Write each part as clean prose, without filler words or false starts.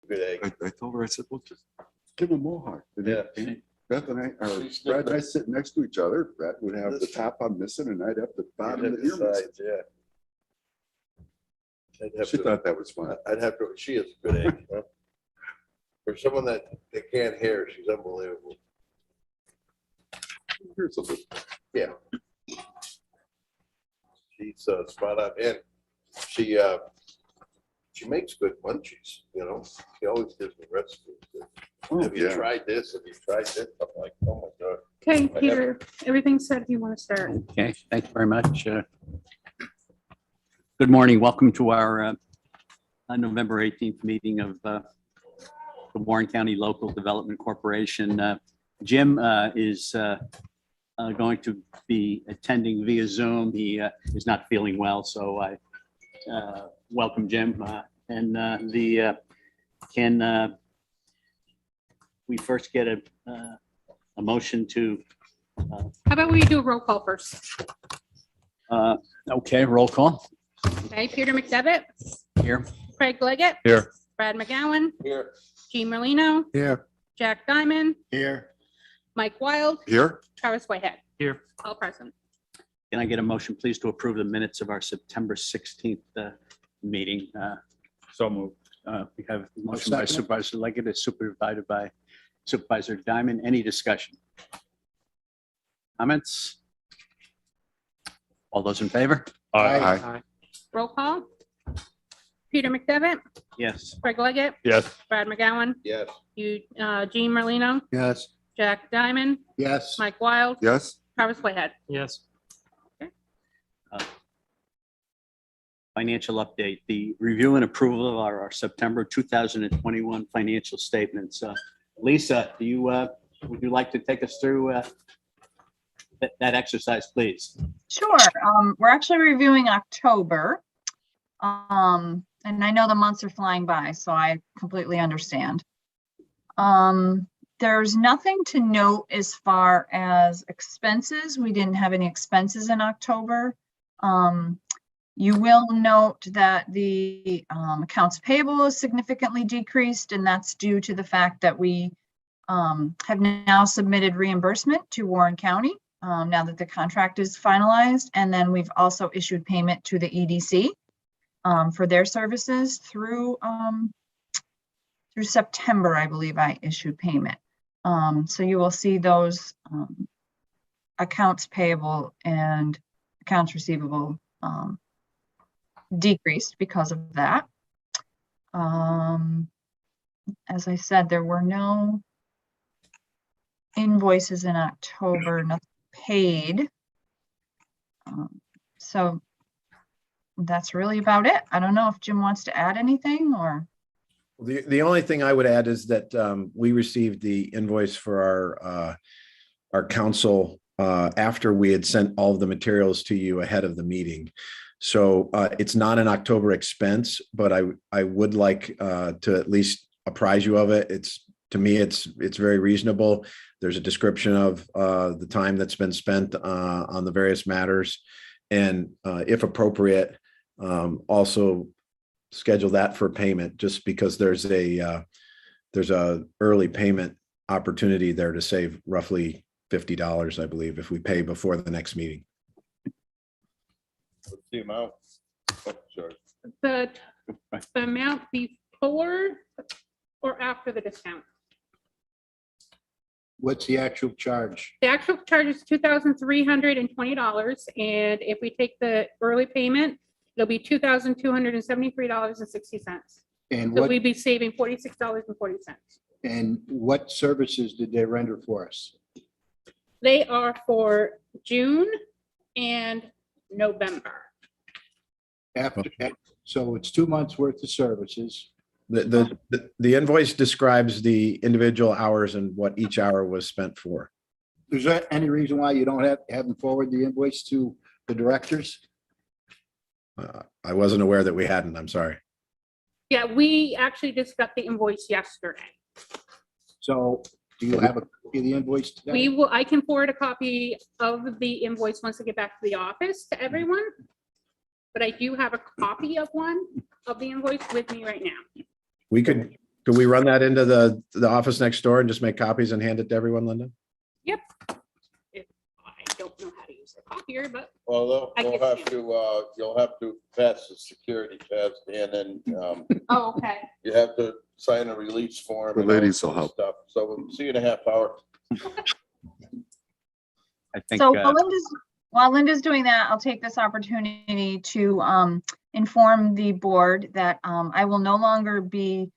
Good egg. I told her, I said, well, just give him a mohawk. Yeah. And Beth and I, or Brad and I sitting next to each other. Brad would have the top I'm missing and I'd have the bottom Hit that the you're missing. sides, yeah. I'd have She to, thought that was fun. I'd have to, she is a good egg. Huh? For someone that can't hear, she's unbelievable. Here's a little. Yeah. She's spot on. And she makes good munchies, you know. She always gives me recipes. Oh, Have you yeah. tried this? Have you tried this? I'm like, oh my God. Okay, Peter, everything's set if you want to start. Okay, thank you very much. Good morning. Welcome to our November 18th meeting of the Warren County Local Development Corporation. Jim is going to be attending via Zoom. He is not feeling well, so I welcome Jim. Can we first get a motion to How about we do a roll call first? okay, roll call Okay, Peter McDevitt, here. Craig Leggett. Here. Brad McGowan, Here. Gene Merlino, Here. Jack Diamond, Here. Mike Wild, Here. Travis Whitehead. Here. All present. Can I get a motion, please, to approve the minutes of our September 16th meeting? So moved. We have a motion by Supervisor Leggett, is supervised by Supervisor Diamond. Any discussion? Comments? All those in favor? Aye. Roll call. Peter McDevitt, Yes. Craig Leggett, Yes. Brad McGowan, Yes. Gene Merlino, Yes. Jack Diamond, Yes. Mike Wild, Yes. Travis Whitehead. Yes. Financial update, the review and approval of our September 2021 financial statements. Lisa, would you like to take us through that exercise, please? Sure. We're actually reviewing October. And I know the months are flying by, so I completely understand. There's nothing to note as far as expenses. We didn't have any expenses in October. You will note that the accounts payable is significantly decreased, and that's due to the fact that we have now submitted reimbursement to Warren County now that the contract is finalized. And then we've also issued payment to the EDC for their services through September, I believe I issued payment. So you will see those accounts payable and accounts receivable decreased because of that. As I said, there were no invoices in October, nothing paid. So that's really about it. I don't know if Jim wants to add anything or. The only thing I would add is that we received the invoice for our council after we had sent all of the materials to you ahead of the meeting. So it's not an October expense, but I would like to at least apprise you of it. To me, it's very reasonable. There's a description of the time that's been spent on the various matters, and if appropriate, also schedule that for payment, just because there's a early payment opportunity there to save roughly $50, I believe, if we pay before the next meeting. What's the amount? Oh, sorry. The amount before or after the discount? What's the actual charge? The actual charge is $2,320, and if we take the early payment, it'll be $2,273.60. And So what, we'd be saving $46.40. and what services did they render for us? They are for June and November. So it's 2 months worth of services. The invoice describes the individual hours and what each hour was spent for. Is there any reason why you don't have them forward the invoice to the directors? I wasn't aware that we hadn't. I'm sorry. Yeah, we actually just got the invoice yesterday. So do you have a copy of the invoice today? I can forward a copy of the invoice once I get back to the office to everyone. But I do have a copy of the invoice with me right now. We could Can we run that into the office next door and just make copies and hand it to everyone, Linda? Yep. If I don't know how to use the copier, but Well, I they'll can have see to, you'll have to pass the security test and then, oh, okay. you have to sign a release form. The and all ladies that will help. Stuff. So we'll see you in a half hour. I think, So while Linda's doing that, I'll take this opportunity to inform the board that I will no longer be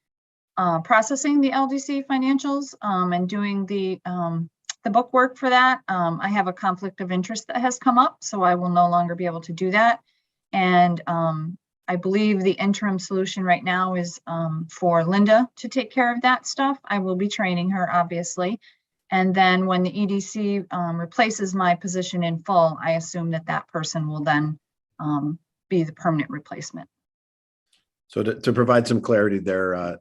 processing the LDC financials and doing the book work for that. I have a conflict of interest that has come up, so I will no longer be able to do that. And I believe the interim solution right now is for Linda to take care of that stuff. I will be training her, obviously. And then when the EDC replaces my position in full, I assume that that person will then be the permanent replacement. So to provide some clarity there,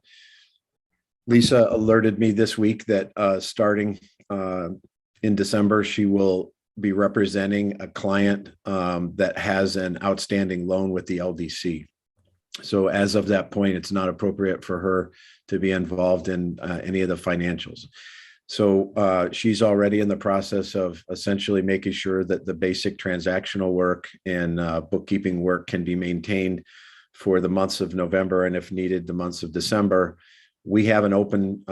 Lisa alerted me this week that starting in December, she will be representing a client that has an outstanding loan with the LDC. So as of that point, it's not appropriate for her to be involved in any of the financials. So she's already in the process of essentially making sure that the basic transactional work and bookkeeping work can be maintained for the months of November, and if needed, the months of December. We have an open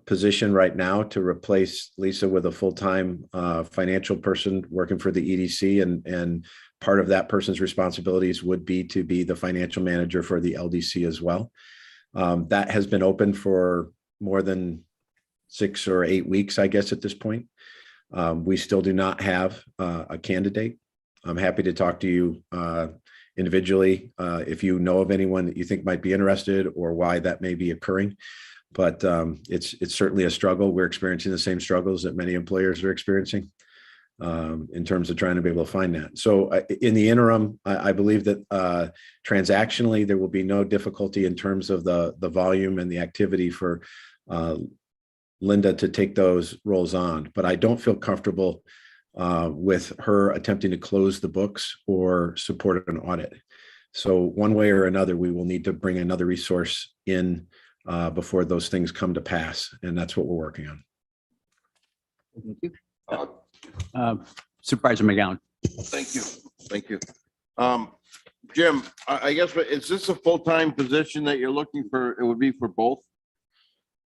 position right now to replace Lisa with a full-time financial person working for the EDC, and part of that person's responsibilities would be to be the financial manager for the LDC as well. That has been open for more than 6 or 8 weeks, I guess, at this point. We still do not have a candidate. I'm happy to talk to you individually if you know of anyone that you think might be interested or why that may be occurring. But it's certainly a struggle. We're experiencing the same struggles that many employers are experiencing in terms of trying to be able to find that. So in the interim, I believe that transactionally, there will be no difficulty in terms of the volume and the activity for Linda to take those roles on. But I don't feel comfortable with her attempting to close the books or support an audit. So one way or another, we will need to bring another resource in before those things come to pass. And that's what we're working on. Supervisor McGowan. Thank you. Thank you. Jim, I guess, is this a full-time position that you're looking for? It would be for both?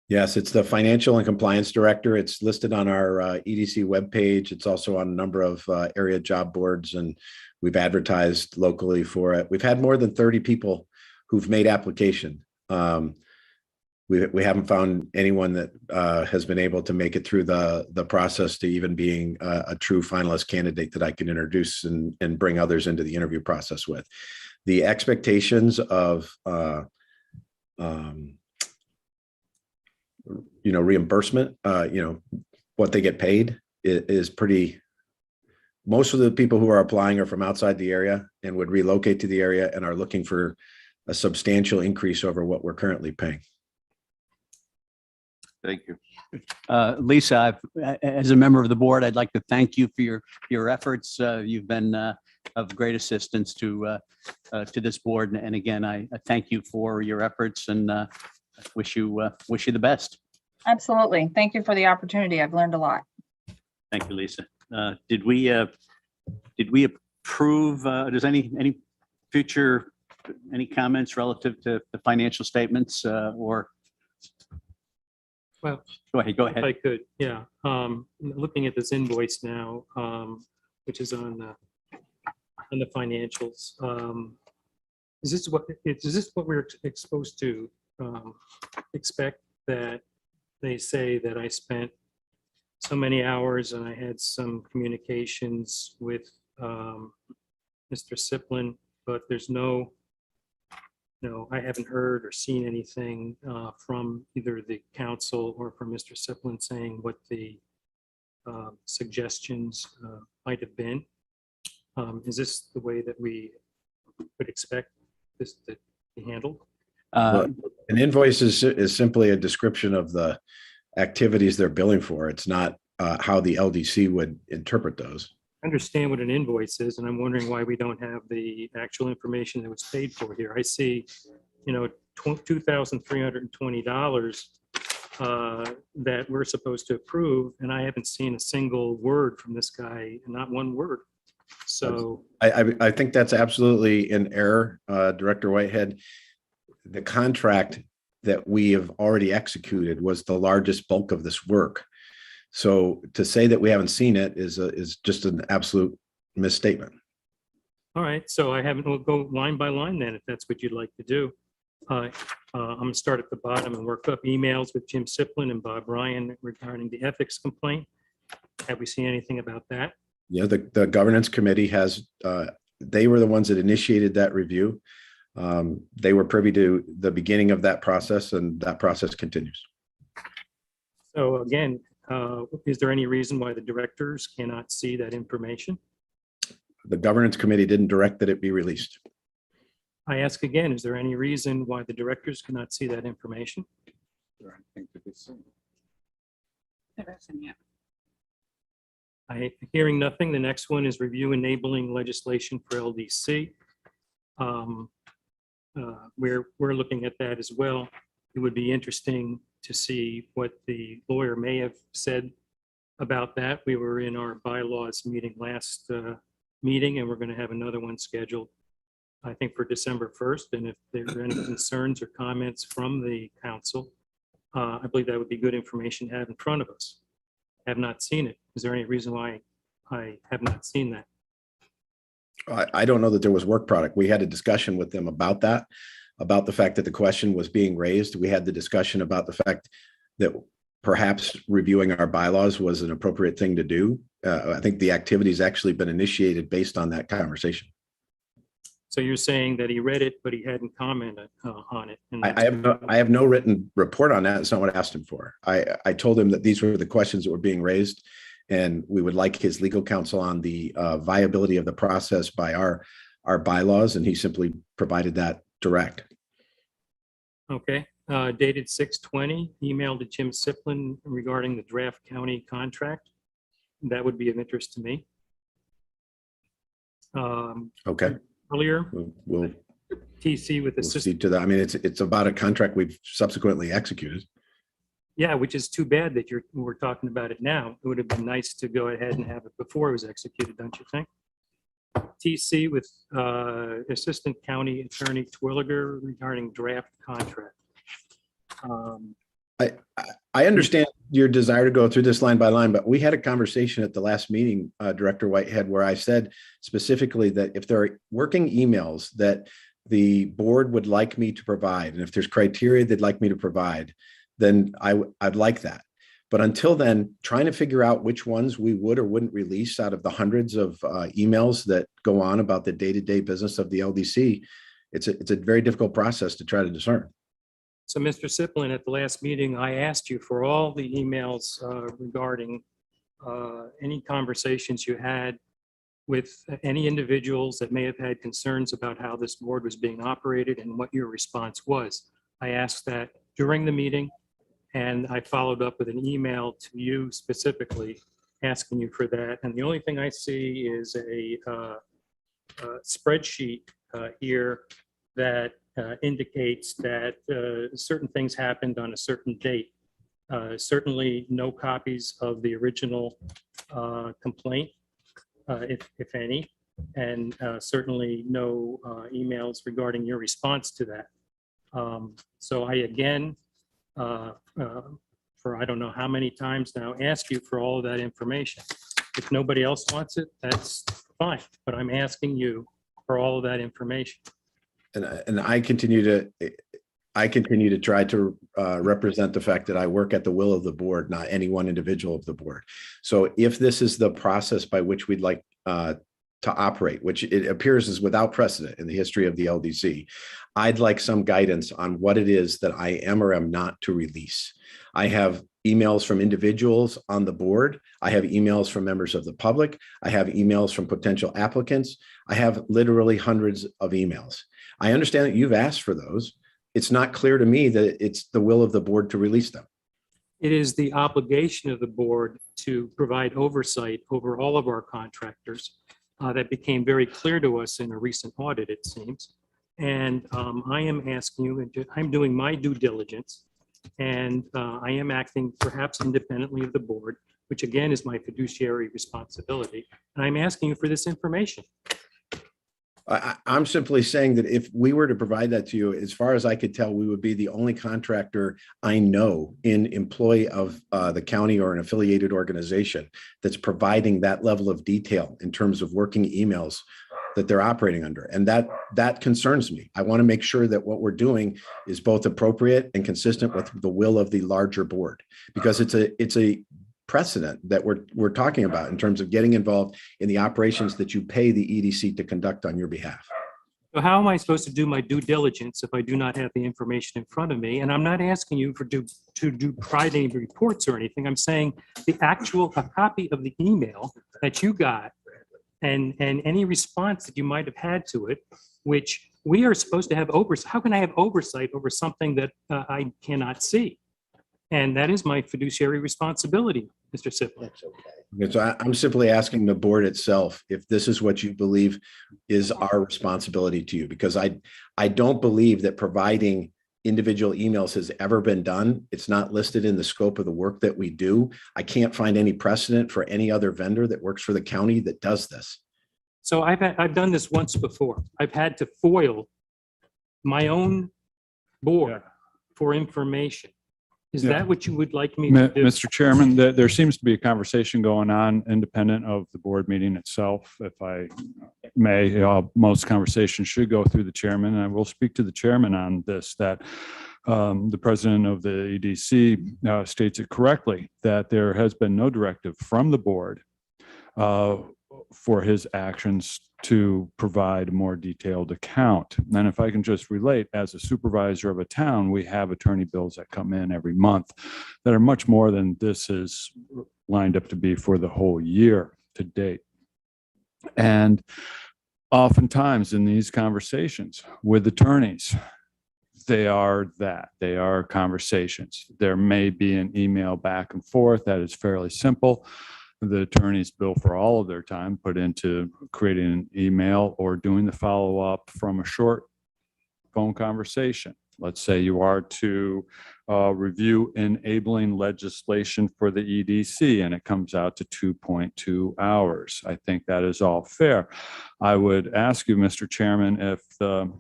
Yes, it's the financial and compliance director. It's listed on our EDC webpage. It's also on a number of area job boards, and we've advertised locally for it. We've had more than 30 people who've made application. We haven't found anyone that has been able to make it through the process to even being a true finalist candidate that I can introduce and bring others into the interview process with. The expectations of reimbursement, what they get paid is pretty. Most of the people who are applying are from outside the area and would relocate to the area and are looking for a substantial increase over what we're currently paying. Thank you. Lisa, as a member of the board, I'd like to thank you for your efforts. You've been of great assistance to this board. And again, I thank you for your efforts and wish you the best. Absolutely. Thank you for the opportunity. I've learned a lot. Thank you, Lisa. Did we approve, does any future, any comments relative to the financial statements or? Well, Go ahead. if I could, yeah. Looking at this invoice now, which is on the financials, is this what we're supposed to expect, that they say that I spent so many hours and I had some communications with Mr. Siplin, but there's no, I haven't heard or seen anything from either the council or from Mr. Siplin saying what the suggestions might have been. Is this the way that we would expect this to be handled? An invoice is simply a description of the activities they're billing for. It's not how the LDC would interpret those. I understand what an invoice is, and I'm wondering why we don't have the actual information that was paid for here. I see, $2,320 that we're supposed to approve, and I haven't seen a single word from this guy, not one word. So, I think that's absolutely an error, Director Whitehead. The contract that we have already executed was the largest bulk of this work. So to say that we haven't seen it is just an absolute misstatement. all right, so we'll go line by line then, if that's what you'd like to do. I'm gonna start at the bottom and work up emails with Jim Siplin and Bob Ryan regarding the ethics complaint. Have we seen anything about that? Yeah, the governance committee has, they were the ones that initiated that review. They were privy to the beginning of that process, and that process continues. So again, is there any reason why the directors cannot see that information? The governance committee didn't direct that it be released. I ask again, is there any reason why the directors cannot see that information? Hearing nothing, the next one is review enabling legislation for LDC. We're looking at that as well. It would be interesting to see what the lawyer may have said about that. We were in our bylaws meeting last meeting, and we're going to have another one scheduled, I think, for December 1st. And if there are any concerns or comments from the council, I believe that would be good information to have in front of us. Have not seen it. Is there any reason why I have not seen that? I don't know that there was work product. We had a discussion with them about that, about the fact that the question was being raised. We had the discussion about the fact that perhaps reviewing our bylaws was an appropriate thing to do. I think the activity's actually been initiated based on that conversation. So you're saying that he read it, but he hadn't commented on it. And I have no written report on that. It's not what I asked him for. I told him that these were the questions that were being raised, and we would like his legal counsel on the viability of the process by our bylaws, and he simply provided that direct. Okay, dated 6/20, email to Jim Siplin regarding the draft county contract. That would be of interest to me. Okay, Earlier, we'll TC with see assistant. to that. I mean, it's about a contract we've subsequently executed. Yeah, which is too bad that we're talking about it now. It would have been nice to go ahead and have it before it was executed, don't you think? TC with Assistant County Attorney Twilliger regarding draft contract. I understand your desire to go through this line by line, but we had a conversation at the last meeting, Director Whitehead, where I said specifically that if there are working emails that the board would like me to provide, and if there's criteria they'd like me to provide, then I'd like that. But until then, trying to figure out which ones we would or wouldn't release out of the hundreds of emails that go on about the day-to-day business of the LDC, it's a very difficult process to try to discern. So, Mr. Siplin, at the last meeting, I asked you for all the emails regarding any conversations you had with any individuals that may have had concerns about how this board was being operated and what your response was. I asked that during the meeting, and I followed up with an email to you specifically asking you for that. And the only thing I see is a spreadsheet here that indicates that certain things happened on a certain date. Certainly no copies of the original complaint, if any, and certainly no emails regarding your response to that. So I again, for I don't know how many times now, ask you for all of that information. If nobody else wants it, that's fine, but I'm asking you for all of that information. And I continue to try to represent the fact that I work at the will of the board, not any one individual of the board. So if this is the process by which we'd like to operate, which it appears is without precedent in the history of the LDC, I'd like some guidance on what it is that I am or am not to release. I have emails from individuals on the board. I have emails from members of the public. I have emails from potential applicants. I have literally hundreds of emails. I understand that you've asked for those. It's not clear to me that it's the will of the board to release them. It is the obligation of the board to provide oversight over all of our contractors. That became very clear to us in a recent audit, it seems. And I am asking you, I'm doing my due diligence, and I am acting perhaps independently of the board, which again is my fiduciary responsibility. And I'm asking you for this information. I'm simply saying that if we were to provide that to you, as far as I could tell, we would be the only contractor I know in employ of the county or an affiliated organization that's providing that level of detail in terms of working emails that they're operating under. And that concerns me. I want to make sure that what we're doing is both appropriate and consistent with the will of the larger board, because it's a precedent that we're talking about in terms of getting involved in the operations that you pay the EDC to conduct on your behalf. So how am I supposed to do my due diligence if I do not have the information in front of me? And I'm not asking you to provide any reports or anything. I'm saying a copy of the email that you got and any response that you might have had to it, which we are supposed to have oversight. How can I have oversight over something that I cannot see? And that is my fiduciary responsibility, Mr. Sipley. Okay, so I'm simply asking the board itself if this is what you believe is our responsibility to you, because I don't believe that providing individual emails has ever been done. It's not listed in the scope of the work that we do. I can't find any precedent for any other vendor that works for the county that does this. So I've done this once before. I've had to foil my own board for information. Is Yeah. that what you would like me to do? Mr. Chairman, there seems to be a conversation going on independent of the board meeting itself. If I may, most conversations should go through the chairman, and I will speak to the chairman on this, that the president of the EDC states it correctly, that there has been no directive from the board for his actions to provide a more detailed account. And if I can just relate, as a supervisor of a town, we have attorney bills that come in every month that are much more than this is lined up to be for the whole year to date. And oftentimes in these conversations with attorneys, they are conversations. There may be an email back and forth that is fairly simple. The attorneys bill for all of their time put into creating an email or doing the follow-up from a short phone conversation. Let's say you are to review enabling legislation for the EDC and it comes out to 2.2 hours. I think that is all fair. I would ask you, Mr. Chairman, if the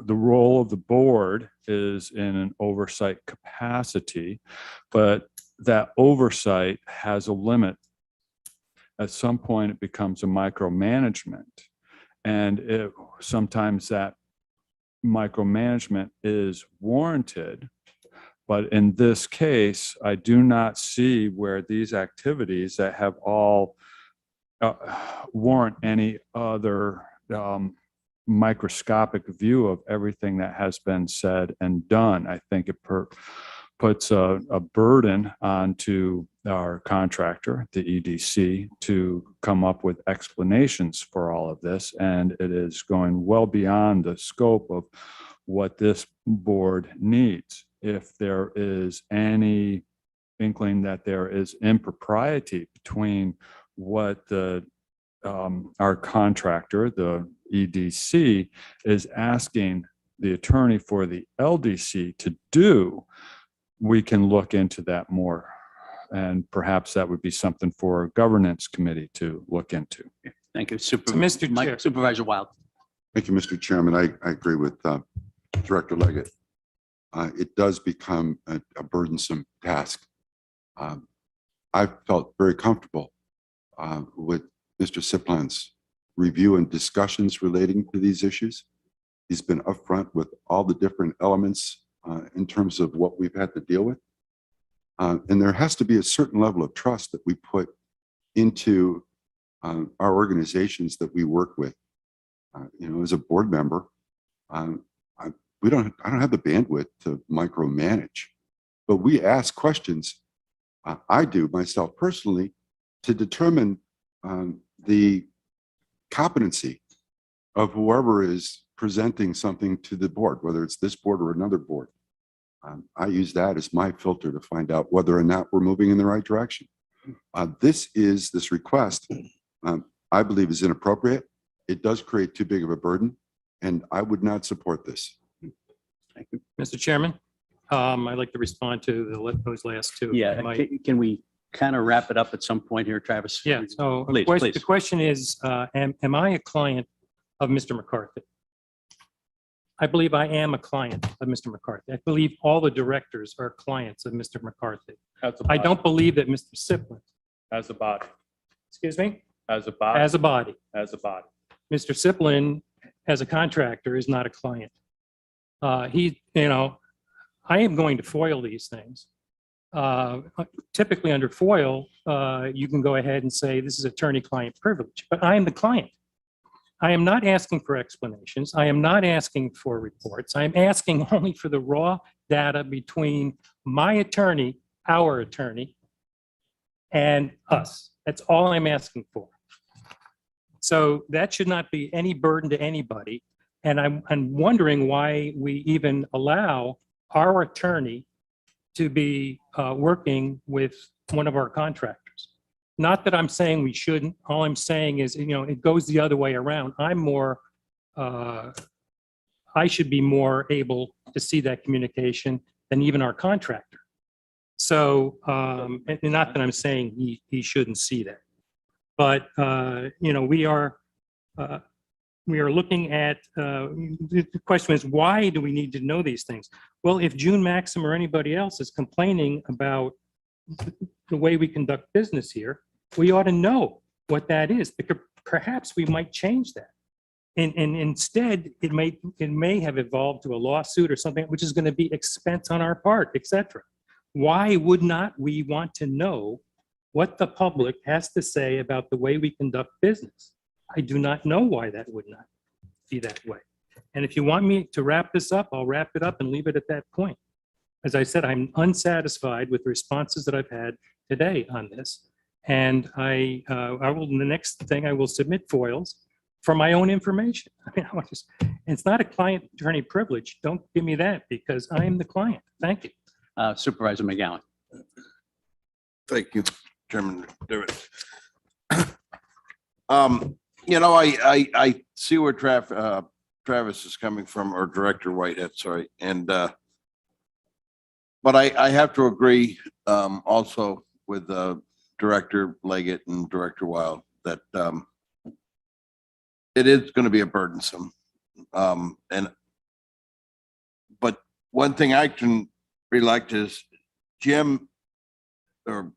role of the board is in an oversight capacity, but that oversight has a limit. At some point, it becomes a micromanagement. And sometimes that micromanagement is warranted. But in this case, I do not see where these activities that have all warrant any other microscopic view of everything that has been said and done. I think it puts a burden onto our contractor, the EDC, to come up with explanations for all of this. And it is going well beyond the scope of what this board needs. If there is any inkling that there is impropriety between what our contractor, the EDC, is asking the attorney for the LDC to do, we can look into that more. And perhaps that would be something for a governance committee to look into. Thank you. Mr. Chair. Supervisor Wild. Thank you, Mr. Chairman. I agree with Director Leggett. It does become a burdensome task. I felt very comfortable with Mr. Siplin's review and discussions relating to these issues. He's been upfront with all the different elements in terms of what we've had to deal with. And there has to be a certain level of trust that we put into our organizations that we work with. As a board member, I don't have the bandwidth to micromanage, but we ask questions. I do myself personally to determine the competency of whoever is presenting something to the board, whether it's this board or another board. I use that as my filter to find out whether or not we're moving in the right direction. This request, I believe, is inappropriate. it does create too big of a burden, and I would not support this. Mr. Chairman, I'd like to respond to those last two. Yeah, Am I- can we kind of wrap it up at some point here, Travis? Yeah, so Please, the please. question is, am I a client of Mr. McCarthy? I believe I am a client of Mr. McCarthy. I believe all the directors are clients of Mr. McCarthy. I don't believe that Mr. Siplin, As a body, excuse me, as a body, as a body, as a body. Mr. Siplin, as a contractor, is not a client. I am going to foil these things. Typically under FOIL, you can go ahead and say this is attorney-client privilege, but I am the client. I am not asking for explanations. I am not asking for reports. I am asking only for the raw data between my attorney, our attorney, and us. That's all I'm asking for. So that should not be any burden to anybody. And I'm wondering why we even allow our attorney to be working with one of our contractors. Not that I'm saying we shouldn't. All I'm saying is, it goes the other way around. I should be more able to see that communication than even our contractor. So, and not that I'm saying he shouldn't see that. But, we are looking at, the question is, why do we need to know these things? Well, if June Maxim or anybody else is complaining about the way we conduct business here, we ought to know what that is, because perhaps we might change that. And instead, it may have evolved to a lawsuit or something, which is going to be expense on our part, et cetera. Why would not we want to know what the public has to say about the way we conduct business? I do not know why that would not be that way. And if you want me to wrap this up, I'll wrap it up and leave it at that point. As I said, I'm unsatisfied with the responses that I've had today on this. And the next thing I will submit FOILs for my own information. It's not a client attorney privilege. Don't give me that, because I am the client. Thank you. Supervisor McGowan. Thank you, Chairman David. I see where Travis is coming from, or Director Whitehead, sorry. And, but I have to agree also with Director Leggett and Director Wild that it is going to be a burdensome. But one thing I can relate is Jim, or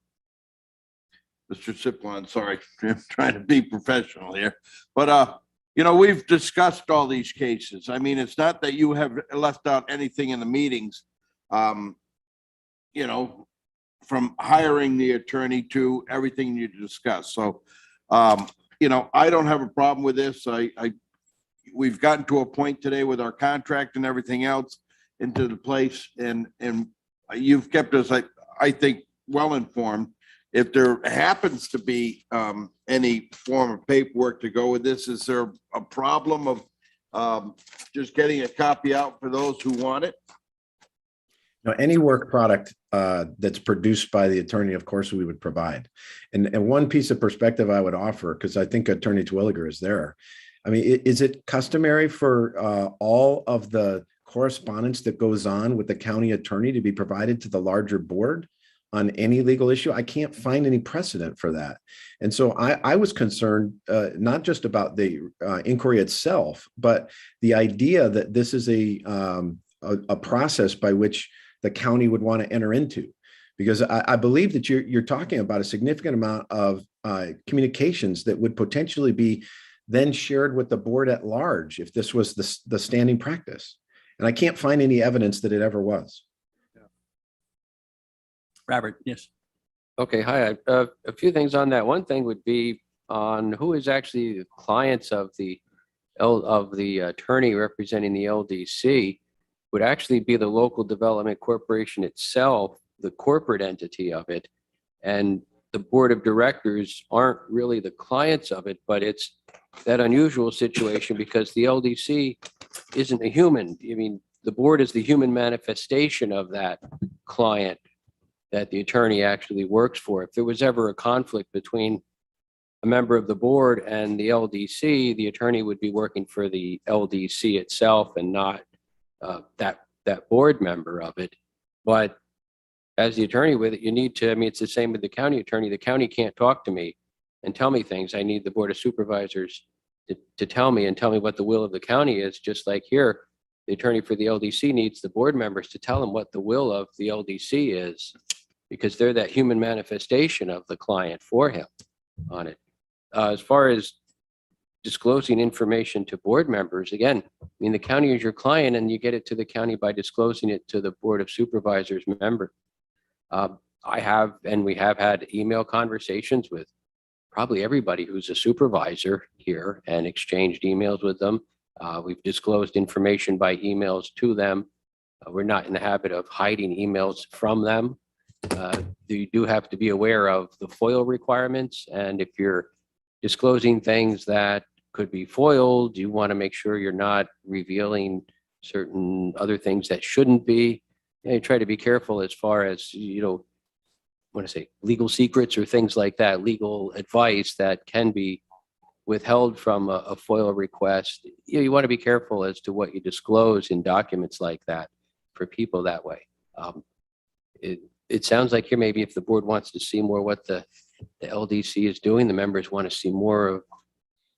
Mr. Siplon, sorry, I'm trying to be professional here. But, we've discussed all these cases. I mean, it's not that you have left out anything in the meetings, from hiring the attorney to everything you discussed. So, I don't have a problem with this. We've gotten to a point today with our contract and everything else into the place, and you've kept us, I think, well informed. If there happens to be any form of paperwork to go with this, is there a problem of just getting a copy out for those who want it? Now, any work product that's produced by the attorney, of course, we would provide. And one piece of perspective I would offer, because I think Attorney Twilliger is there. I mean, is it customary for all of the correspondence that goes on with the county attorney to be provided to the larger board on any legal issue? I can't find any precedent for that. And so I was concerned not just about the inquiry itself, but the idea that this is a process by which the county would want to enter into, because I believe that you're talking about a significant amount of communications that would potentially be then shared with the board at large if this was the standing practice. And I can't find any evidence that it ever was. Robert, yes. Okay, hi. A few things on that. One thing would be on who is actually the clients of the attorney representing the LDC would actually be the local development corporation itself, the corporate entity of it. And the board of directors aren't really the clients of it, but it's that unusual situation because the LDC isn't a human. I mean, the board is the human manifestation of that client that the attorney actually works for. If there was ever a conflict between a member of the board and the LDC, the attorney would be working for the LDC itself and not that board member of it. But as the attorney with it, you need to, I mean, it's the same with the county attorney. The county can't talk to me and tell me things. I need the board of supervisors to tell me and tell me what the will of the county is, just like here. The attorney for the LDC needs the board members to tell him what the will of the LDC is, because they're that human manifestation of the client for him on it. As far as disclosing information to board members, again, I mean, the county is your client and you get it to the county by disclosing it to the board of supervisors member. I have, and we have had email conversations with probably everybody who's a supervisor here and exchanged emails with them. We've disclosed information by emails to them. We're not in the habit of hiding emails from them. You do have to be aware of the FOIL requirements. And if you're disclosing things that could be foiled, you want to make sure you're not revealing certain other things that shouldn't be. And you try to be careful as far as, want to say legal secrets or things like that, legal advice that can be withheld from a FOIL request. You want to be careful as to what you disclose in documents like that for people that way. It sounds like here, maybe if the board wants to see more what the LDC is doing, the members want to see more of,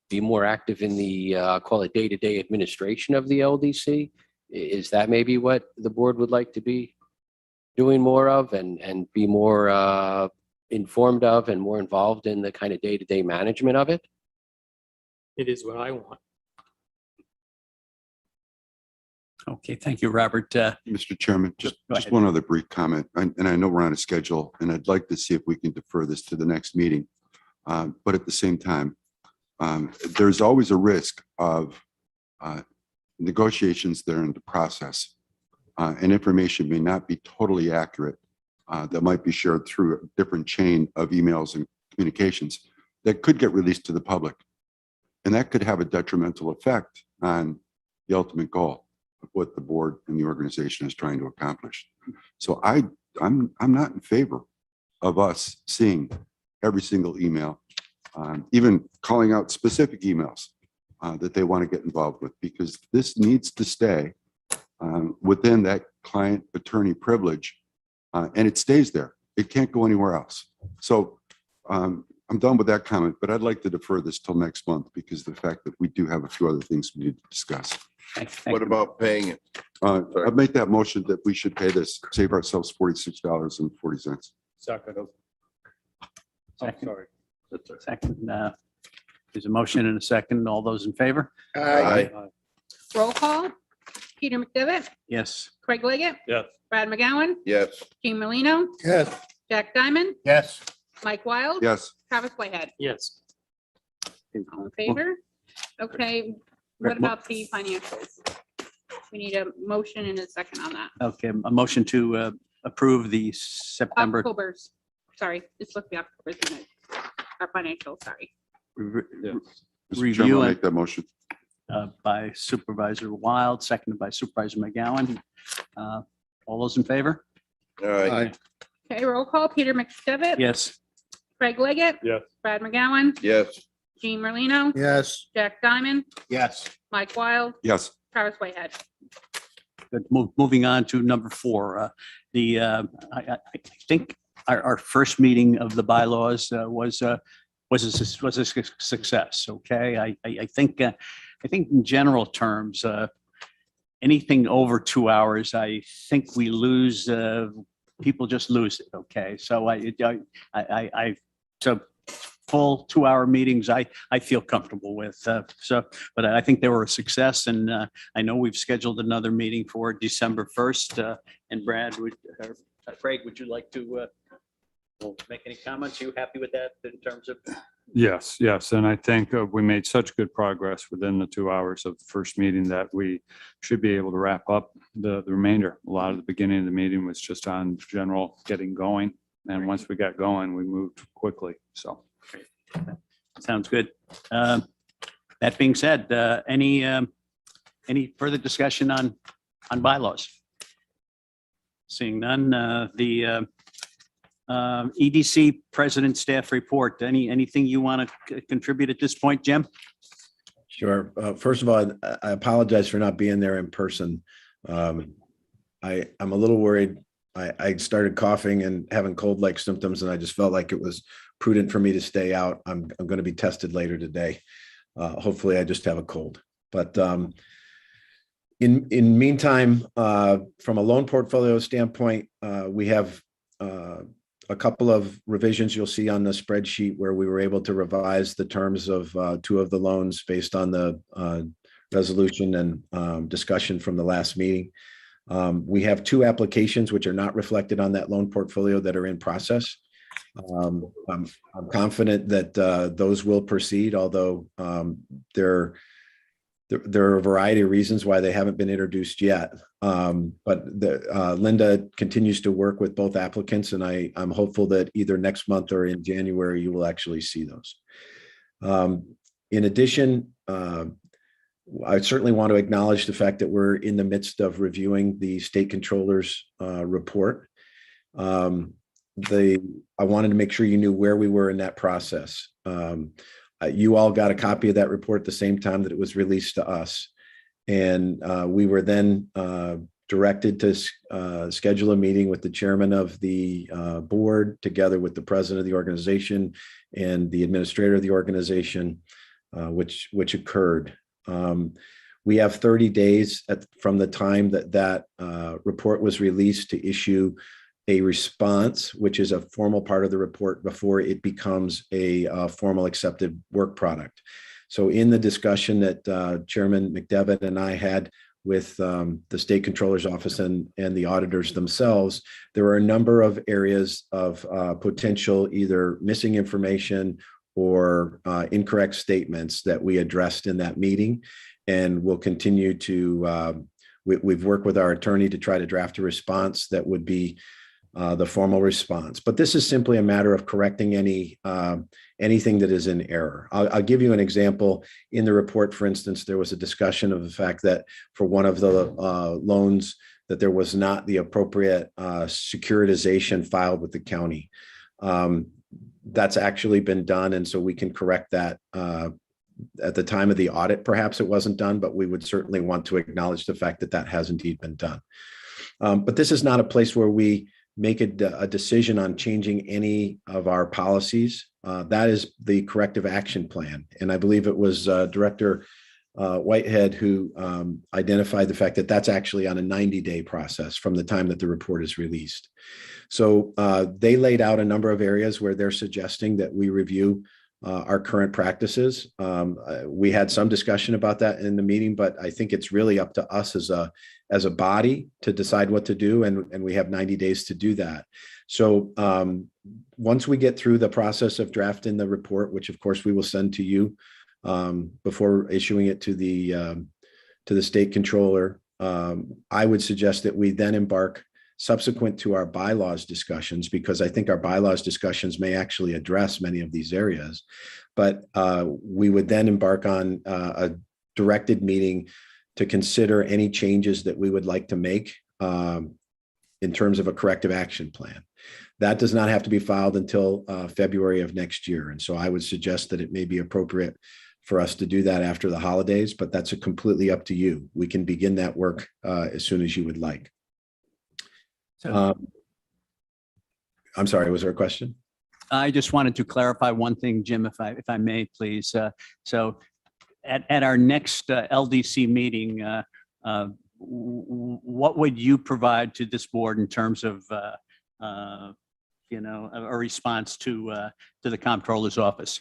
be more active in the, call it day-to-day administration of the LDC. Is that maybe what the board would like to be doing more of and be more informed of and more involved in the kind of day-to-day management of it? It is what I want. Okay, thank you, Robert. Mr. Chairman, Go just ahead. one other brief comment, and I know we're on a schedule, and I'd like to see if we can defer this to the next meeting. But at the same time, there's always a risk of negotiations that are in the process, and information may not be totally accurate that might be shared through a different chain of emails and communications that could get released to the public. And that could have a detrimental effect on the ultimate goal of what the board and the organization is trying to accomplish. So I'm not in favor of us seeing every single email, even calling out specific emails that they want to get involved with, because this needs to stay within that client attorney privilege, and it stays there. It can't go anywhere else. So I'm done with that comment, but I'd like to defer this till next month because of the fact that we do have a few other things we need to discuss. Thank What you. about paying it? I'd make that motion that we should pay this, save ourselves $46.40. Second. Second. Second, there's a motion and a second. All those in favor? Aye. Roll call. Peter McDevitt, Yes. Craig Leggett, Yes. Brad McGowan, Yes. Gene Merlino, Yes. Jack Diamond, Yes. Mike Wild, Yes, Travis Whitehead. Yes. All in favor? Okay, what about the financials? We need a motion and a second on that. Okay, a motion to approve the September October's, sorry, just look the October's minute. Our financial, sorry. re- Yes. Mr. Review Chairman, I'll and- make that motion. by Supervisor Wild, seconded by Supervisor McGowan. All those in favor? All right. Okay, roll call. Peter McDevitt. Yes. Craig Leggett. Yes. Brad McGowan, Yes. Gene Merlino, Yes. Jack Diamond, Yes. Mike Wild, Yes, Travis Whitehead. Good. Moving on to number 4. I think our first meeting of the bylaws was a success. Okay, I think in general terms, anything over 2 hours, I think we lose. People just lose it. Okay, so so full 2-hour meetings, I feel comfortable with. But I think they were a success, and I know we've scheduled another meeting for December 1st. And Brad, Craig, would you like to make any comments? You happy with that in terms of? Yes, yes. And I think we made such good progress within the 2 hours of the first meeting that we should be able to wrap up the remainder. A lot of the beginning of the meeting was just on general getting going. And once we got going, we moved quickly. So. Sounds good. That being said, any further discussion on bylaws? Seeing none, EDC President Staff Report. Anything you want to contribute at this point, Jim? Sure. First of all, I apologize for not being there in person. I'm a little worried. I started coughing and having cold-like symptoms, and I just felt like it was prudent for me to stay out. I'm going to be tested later today. Hopefully, I just have a cold. But in meantime, from a loan portfolio standpoint, we have a couple of revisions you'll see on the spreadsheet where we were able to revise the terms of two of the loans based on the resolution and discussion from the last meeting. We have two applications which are not reflected on that loan portfolio that are in process. I'm confident that those will proceed, although there are a variety of reasons why they haven't been introduced yet. But Linda continues to work with both applicants, and I'm hopeful that either next month or in January, you will actually see those. In addition, I certainly want to acknowledge the fact that we're in the midst of reviewing the state controller's report. I wanted to make sure you knew where we were in that process. You all got a copy of that report at the same time that it was released to us. And we were then directed to schedule a meeting with the chairman of the board, together with the president of the organization and the administrator of the organization, which occurred. We have 30 days from the time that report was released to issue a response, which is a formal part of the report before it becomes a formal accepted work product. So in the discussion that Chairman McDevitt and I had with the state controller's office and the auditors themselves, there are a number of areas of potential either missing information or incorrect statements that we addressed in that meeting. And we'll continue to, we've worked with our attorney to try to draft a response that would be the formal response. But this is simply a matter of correcting anything that is in error. I'll give you an example. In the report, for instance, there was a discussion of the fact that for one of the loans, that there was not the appropriate securitization filed with the county. That's actually been done, and so we can correct that. At the time of the audit, perhaps it wasn't done, but we would certainly want to acknowledge the fact that that has indeed been done. But this is not a place where we make a decision on changing any of our policies. That is the corrective action plan. And I believe it was Director Whitehead who identified the fact that that's actually on a 90-day process from the time that the report is released. So they laid out a number of areas where they're suggesting that we review our current practices. We had some discussion about that in the meeting, but I think it's really up to us as a body to decide what to do, and we have 90 days to do that. So once we get through the process of drafting the report, which of course we will send to you before issuing it to the state controller, I would suggest that we then embark subsequent to our bylaws discussions, because I think our bylaws discussions may actually address many of these areas. But we would then embark on a directed meeting to consider any changes that we would like to make in terms of a corrective action plan. That does not have to be filed until February of next year. And so I would suggest that it may be appropriate for us to do that after the holidays, but that's completely up to you. We can begin that work as soon as you would like. I'm sorry, was there a question? I just wanted to clarify one thing, Jim, if I may, please. So at our next LDC meeting, what would you provide to this board in terms of, a response to the comptroller's office?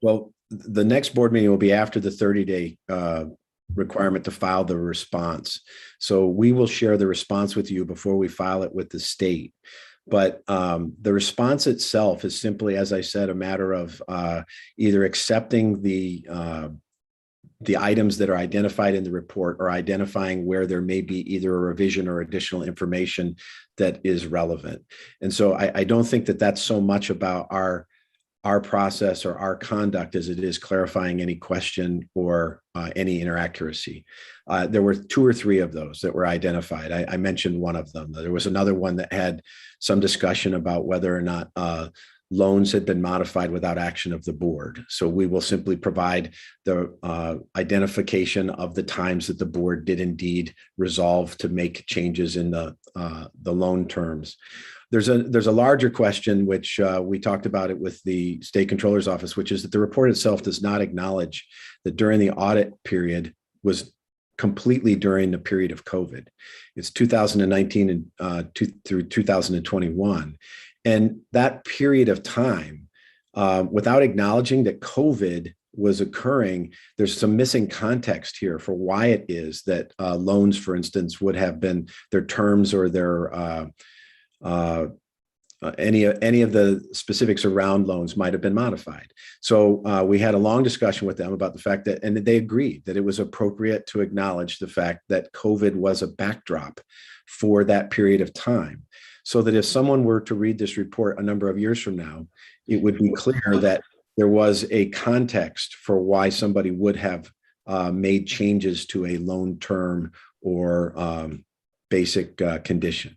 Well, the next board meeting will be after the 30-day requirement to file the response. So we will share the response with you before we file it with the state. But the response itself is simply, as I said, a matter of either accepting the items that are identified in the report or identifying where there may be either a revision or additional information that is relevant. And so I don't think that that's so much about our our process or our conduct as it is clarifying any question or any inaccuracy. There were 2 or 3 of those that were identified. I mentioned one of them. There was another one that had some discussion about whether or not loans had been modified without action of the board. So we will simply provide the identification of the times that the board did indeed resolve to make changes in the loan terms. There's a larger question, which we talked about it with the state controller's office, which is that the report itself does not acknowledge that during the audit period was completely during the period of COVID. It's 2019 and through 2021. And that period of time, without acknowledging that COVID was occurring, there's some missing context here for why it is that loans, for instance, would have been their terms or their any of the specifics around loans might have been modified. So we had a long discussion with them about the fact that, and they agreed that it was appropriate to acknowledge the fact that COVID was a backdrop for that period of time. So that if someone were to read this report a number of years from now, it would be clear that there was a context for why somebody would have made changes to a loan term or basic condition.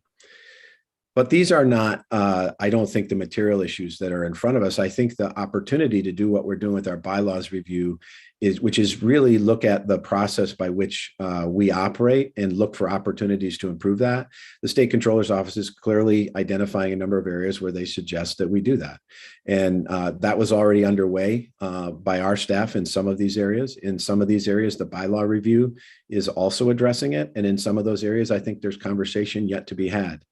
But these are not, I don't think, the material issues that are in front of us. I think the opportunity to do what we're doing with our bylaws review which is really look at the process by which we operate and look for opportunities to improve that. The state controller's office is clearly identifying a number of areas where they suggest that we do that. And that was already underway by our staff in some of these areas. In some of these areas, the bylaw review is also addressing it. And in some of those areas, I think there's conversation yet to be had.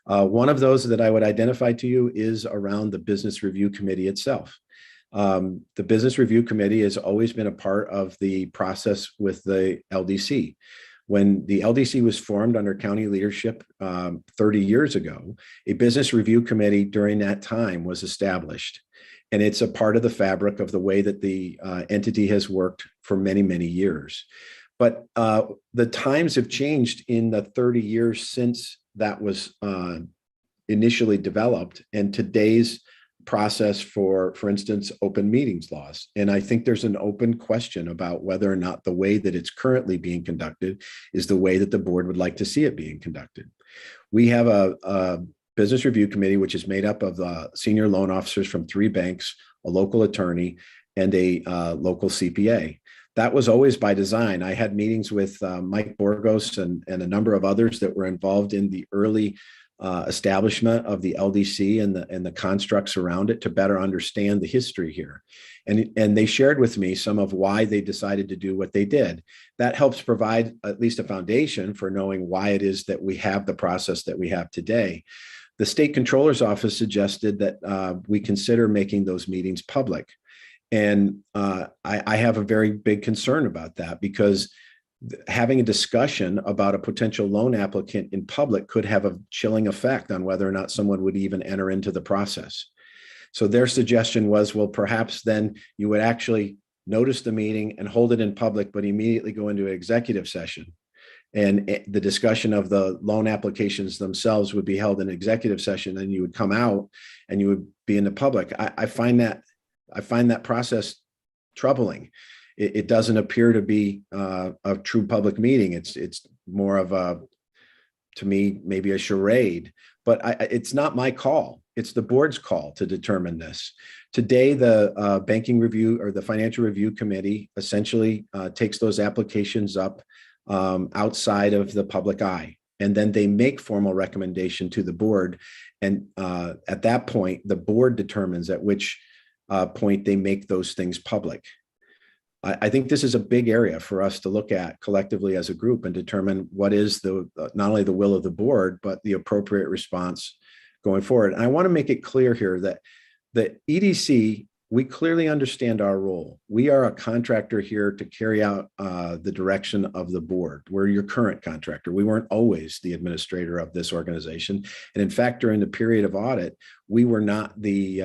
One of those that I would identify to you is around the Business Review Committee itself. The Business Review Committee has always been a part of the process with the LDC. When the LDC was formed under county leadership 30 years ago, a Business Review Committee during that time was established. And it's a part of the fabric of the way that the entity has worked for many, many years. But the times have changed in the 30 years since that was initially developed, and today's process for instance, open meetings laws. And I think there's an open question about whether or not the way that it's currently being conducted is the way that the board would like to see it being conducted. We have a Business Review Committee, which is made up of senior loan officers from 3 banks, a local attorney, and a local CPA. That was always by design. I had meetings with Mike Borgos and a number of others that were involved in the early establishment of the LDC and the constructs around it to better understand the history here. And they shared with me some of why they decided to do what they did. That helps provide at least a foundation for knowing why it is that we have the process that we have today. The state controller's office suggested that we consider making those meetings public. And I have a very big concern about that, because having a discussion about a potential loan applicant in public could have a chilling effect on whether or not someone would even enter into the process. So their suggestion was, well, perhaps then you would actually notice the meeting and hold it in public, but immediately go into an executive session. And the discussion of the loan applications themselves would be held in executive session, and you would come out and you would be in the public. I find that process troubling. It doesn't appear to be a true public meeting. It's more of a, to me, maybe a charade, but it's not my call. It's the board's call to determine this. Today, the banking review or the financial review committee essentially takes those applications up outside of the public eye. And then they make formal recommendation to the board. And at that point, the board determines at which point they make those things public. I think this is a big area for us to look at collectively as a group and determine what is not only the will of the board, but the appropriate response going forward. And I want to make it clear here that the EDC, we clearly understand our role. We are a contractor here to carry out the direction of the board. We're your current contractor. We weren't always the administrator of this organization. And in fact, during the period of audit, we were not the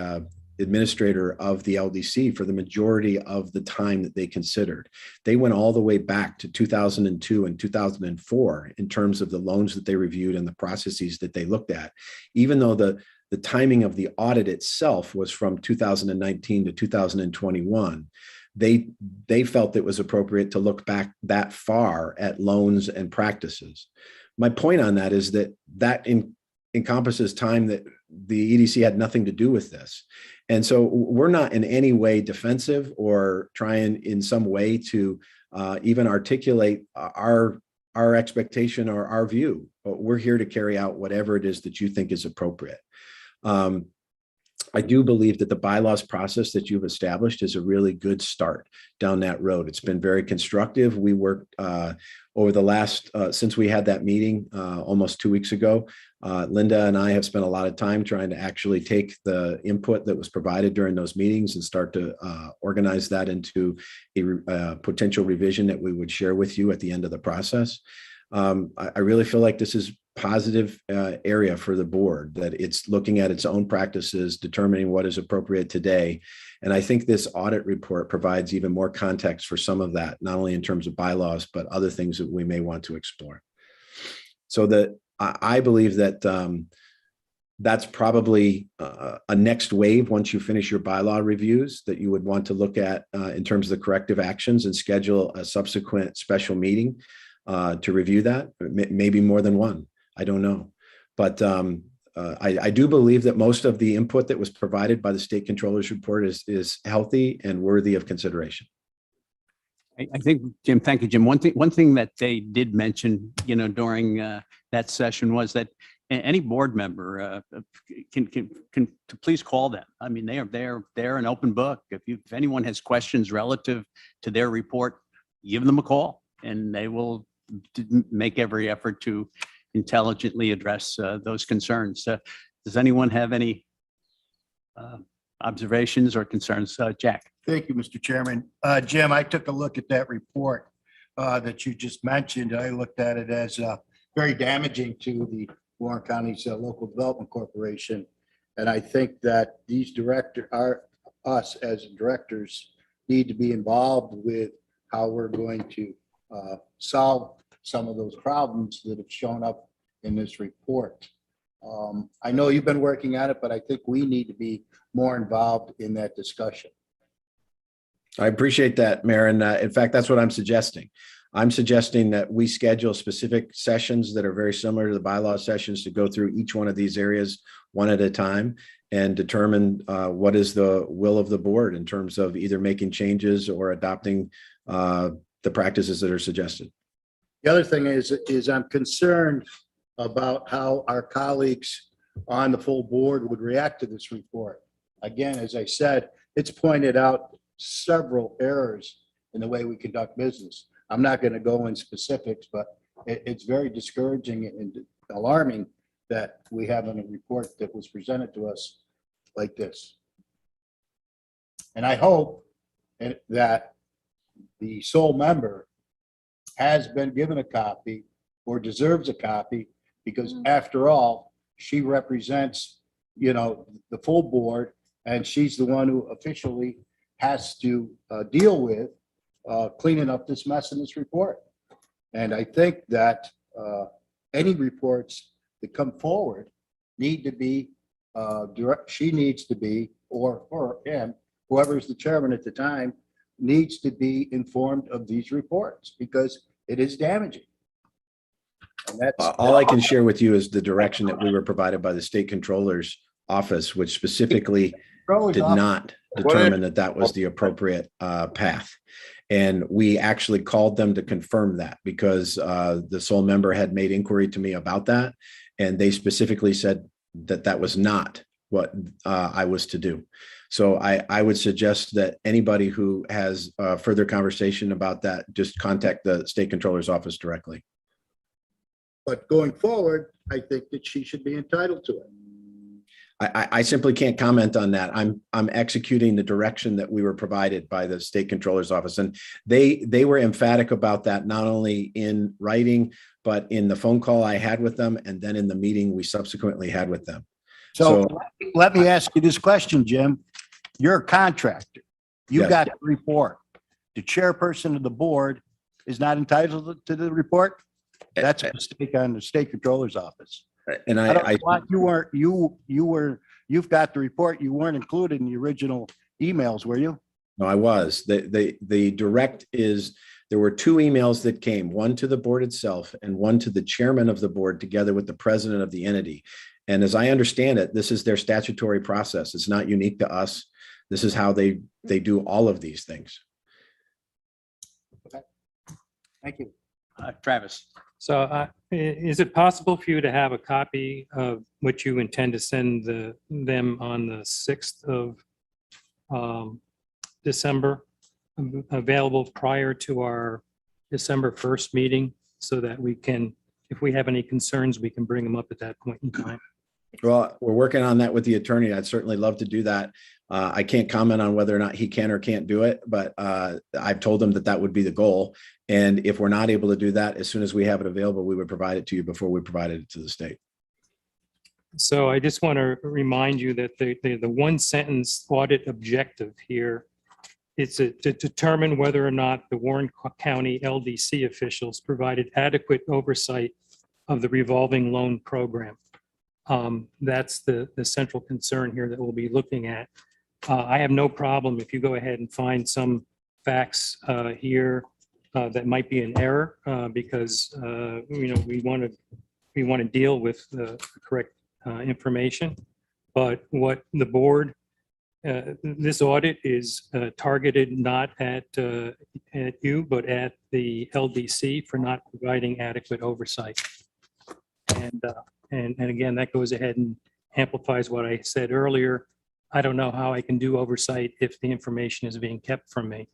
administrator of the LDC for the majority of the time that they considered. They went all the way back to 2002 and 2004 in terms of the loans that they reviewed and the processes that they looked at. Even though the timing of the audit itself was from 2019 to 2021, they felt it was appropriate to look back that far at loans and practices. My point on that is that encompasses time that the EDC had nothing to do with this. And so we're not in any way defensive or trying in some way to even articulate our expectation or our view. But we're here to carry out whatever it is that you think is appropriate. I do believe that the bylaws process that you've established is a really good start down that road. It's been very constructive. We worked over the last, since we had that meeting almost 2 weeks ago, Linda and I have spent a lot of time trying to actually take the input that was provided during those meetings and start to organize that into a potential revision that we would share with you at the end of the process. I really feel like this is positive area for the board, that it's looking at its own practices, determining what is appropriate today. And I think this audit report provides even more context for some of that, not only in terms of bylaws, but other things that we may want to explore. So that I believe that that's probably a next wave once you finish your bylaw reviews that you would want to look at in terms of the corrective actions and schedule a subsequent special meeting to review that, maybe more than one. I don't know. But I do believe that most of the input that was provided by the state controller's report is healthy and worthy of consideration. I think, Jim, thank you, Jim. One thing that they did mention, during that session was that any board member can to please call them. I mean, they're an open book. If anyone has questions relative to their report, give them a call and they will make every effort to intelligently address those concerns. Does anyone have any observations or concerns? Jack? Thank you, Mr. Chairman. Jim, I took a look at that report that you just mentioned. I looked at it as very damaging to the Warren County's Local Development Corporation. And I think that these us as directors need to be involved with how we're going to solve some of those problems that have shown up in this report. I know you've been working on it, but I think we need to be more involved in that discussion. I appreciate that, Mayor. And in fact, that's what I'm suggesting. I'm suggesting that we schedule specific sessions that are very similar to the bylaw sessions to go through each one of these areas one at a time and determine what is the will of the board in terms of either making changes or adopting the practices that are suggested. The other thing is I'm concerned about how our colleagues on the full board would react to this report. Again, as I said, it's pointed out several errors in the way we conduct business. I'm not going to go in specifics, but it's very discouraging and alarming that we have a report that was presented to us like this. And I hope that the sole member has been given a copy or deserves a copy, because after all, she represents, the full board, and she's the one who officially has to deal with cleaning up this mess in this report. And I think that any reports that come forward need to be she needs to be, or him, whoever's the chairman at the time, needs to be informed of these reports because it is damaging. And that's All I can share with you is the direction that we were provided by the state controller's office, which specifically did not determine that that was the appropriate path. And we actually called them to confirm that because the sole member had made inquiry to me about that. And they specifically said that that was not what I was to do. So I would suggest that anybody who has further conversation about that, just contact the state controller's office directly. But going forward, I think that she should be entitled to it. I simply can't comment on that. I'm executing the direction that we were provided by the state controller's office. And they were emphatic about that, not only in writing, but in the phone call I had with them, and then in the meeting we subsequently had with them. So let me ask you this question, Jim. You're a contractor. You Yes. got the report. The chairperson of the board is not entitled to the report? That's a mistake on the state controller's office. And I don't I, know why you've got the report. You weren't included in the original emails, were you? no, I was, the direct is, there were two emails that came, one to the board itself and one to the chairman of the board together with the president of the entity. And as I understand it, this is their statutory process. It's not unique to us. This is how they do all of these things. Thank you. Travis. So is it possible for you to have a copy of what you intend to send them on the 6th of December available prior to our December 1st meeting so that we can, if we have any concerns, we can bring them up at that point in time? Well, we're working on that with the attorney. I'd certainly love to do that. I can't comment on whether or not he can or can't do it, but I've told him that that would be the goal. And if we're not able to do that, as soon as we have it available, we would provide it to you before we provided it to the state. So I just want to remind you that the one sentence audit objective here is to determine whether or not the Warren County LDC officials provided adequate oversight of the revolving loan program. That's the central concern here that we'll be looking at. I have no problem if you go ahead and find some facts here that might be an error because we want to deal with the correct information. But what the board, this audit is targeted not at you, but at the LDC for not providing adequate oversight. And again, that goes ahead and amplifies what I said earlier. I don't know how I can do oversight if the information is being kept from me.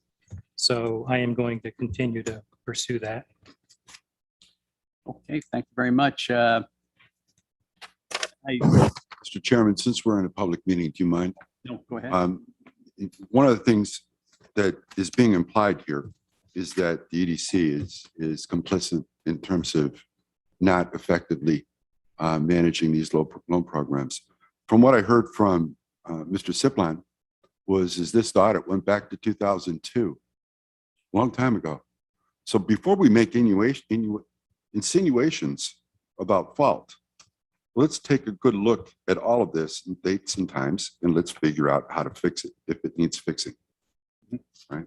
So I am going to continue to pursue that. Okay, thank you very much. Mr. Chairman, since we're in a public meeting, do you mind? No, go ahead. One of the things that is being implied here is that the EDC is complicit in terms of not effectively managing these loan programs. From what I heard from Mr. Siplan is this audit went back to 2002, a long time ago. So before we make insinuations about fault, let's take a good look at all of this and dates and times, and let's figure out how to fix it if it needs fixing. Right.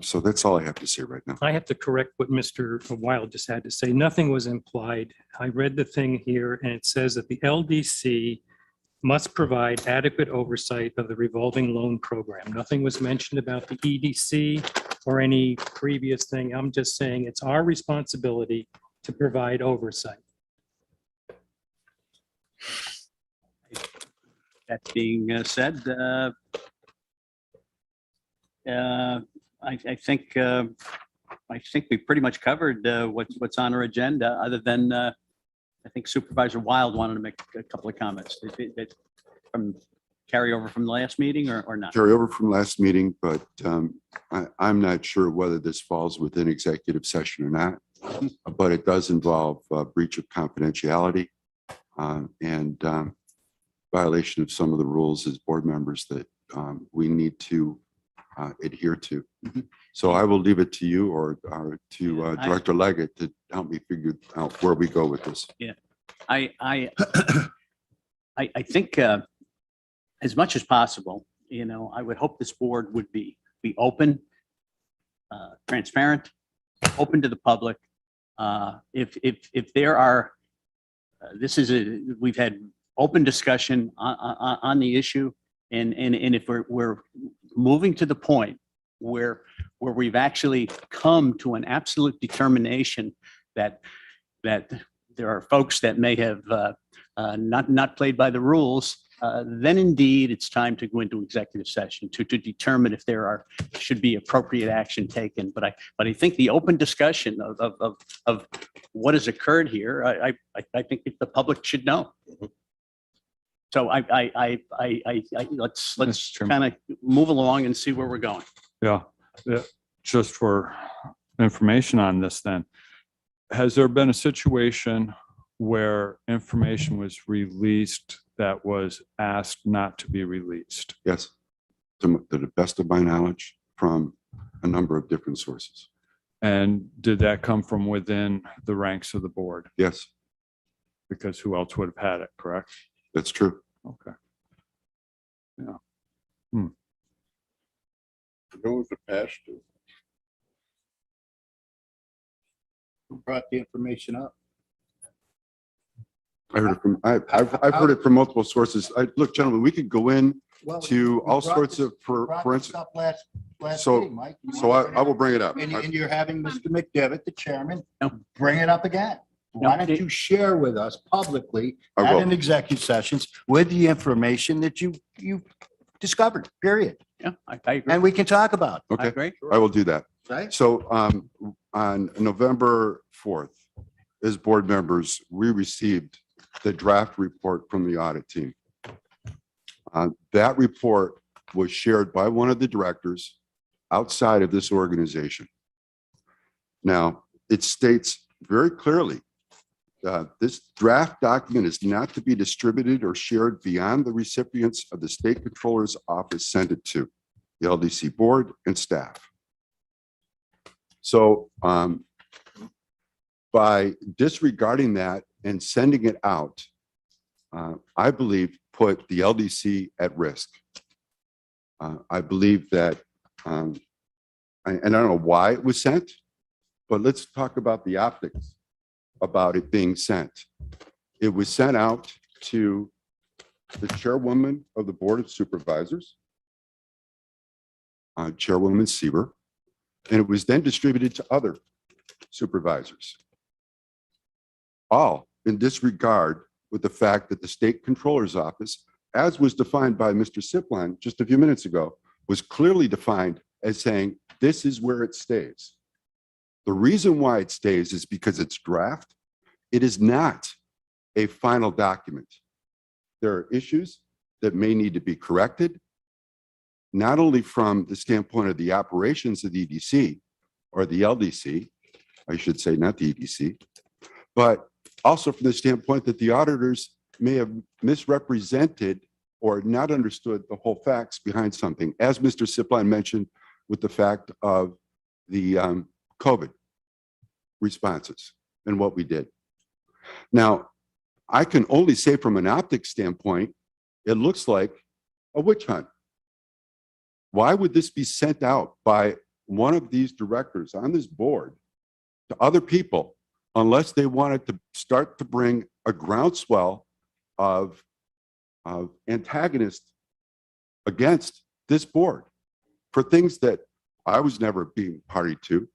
So that's all I have to say right now. I have to correct what Mr. Wild just had to say. Nothing was implied. I read the thing here and it says that the LDC must provide adequate oversight of the revolving loan program. Nothing was mentioned about the EDC or any previous thing. I'm just saying it's our responsibility to provide oversight. That being said, I think we pretty much covered what's on our agenda, other than I think Supervisor Wild wanted to make a couple of comments. From carryover from the last meeting or not? Carry over from last meeting, but I'm not sure whether this falls within executive session or not, but it does involve breach of confidentiality and violation of some of the rules as board members that we need to adhere to. So I will leave it to you or to Director Leggett to help me figure out where we go with this. Yeah, I think as much as possible, I would hope this board would be open, transparent, open to the public. If there are, we've had open discussion on the issue, and if we're moving to the point where we've actually come to an absolute determination that there are folks that may have not played by the rules, then indeed it's time to go into executive session to determine if should be appropriate action taken. But I think the open discussion of what has occurred here, I think the public should know. So let's kind of move along and see where we're going. Yeah, just for information on this then, has there been a situation where information was released that was asked not to be released? Yes. to the best of my knowledge, from a number of different sources. And did that come from within the ranks of the board? Yes, Because who else would have had it, correct? that's true. Okay. Those are passed. Who brought the information up? I heard it from, I've heard it from multiple sources. Look, gentlemen, we could go in Well, to you all brought sorts this- of, you brought for this instance, up last so- meeting, Mike. You so wanted I will bring it up. And you're having Mr. McDevitt, the chairman, No. bring it up again. No, Why don't you share with us publicly I at will. an executive sessions with the information that you discovered, period. Yeah, I agree. And we can talk about, I Okay, agree. I will do that. it, right? So on November 4th, as board members, we received the draft report from the audit team. That report was shared by one of the directors outside of this organization. Now, it states very clearly this draft document is not to be distributed or shared beyond the recipients of the state controller's office sent it to, the LDC board and staff. So by disregarding that and sending it out, I believe put the LDC at risk. I believe that, and I don't know why it was sent, but let's talk about the optics about it being sent. It was sent out to the chairwoman of the Board of Supervisors, Chairwoman Sieber, and it was then distributed to other supervisors. All in disregard with the fact that the state controller's office, as was defined by Mr. Sipline just a few minutes ago, was clearly defined as saying, this is where it stays. The reason why it stays is because it's draft. It is not a final document. There are issues that may need to be corrected, not only from the standpoint of the operations of the EDC or the LDC, I should say, not the EDC, but also from the standpoint that the auditors may have misrepresented or not understood the whole facts behind something, as Mr. Sipline mentioned with the fact of the COVID responses and what we did. Now, I can only say from an optics standpoint, it looks like a witch hunt. Why would this be sent out by one of these directors on this board to other people unless they wanted to start to bring a groundswell of antagonists against this board for things that I was never being party to?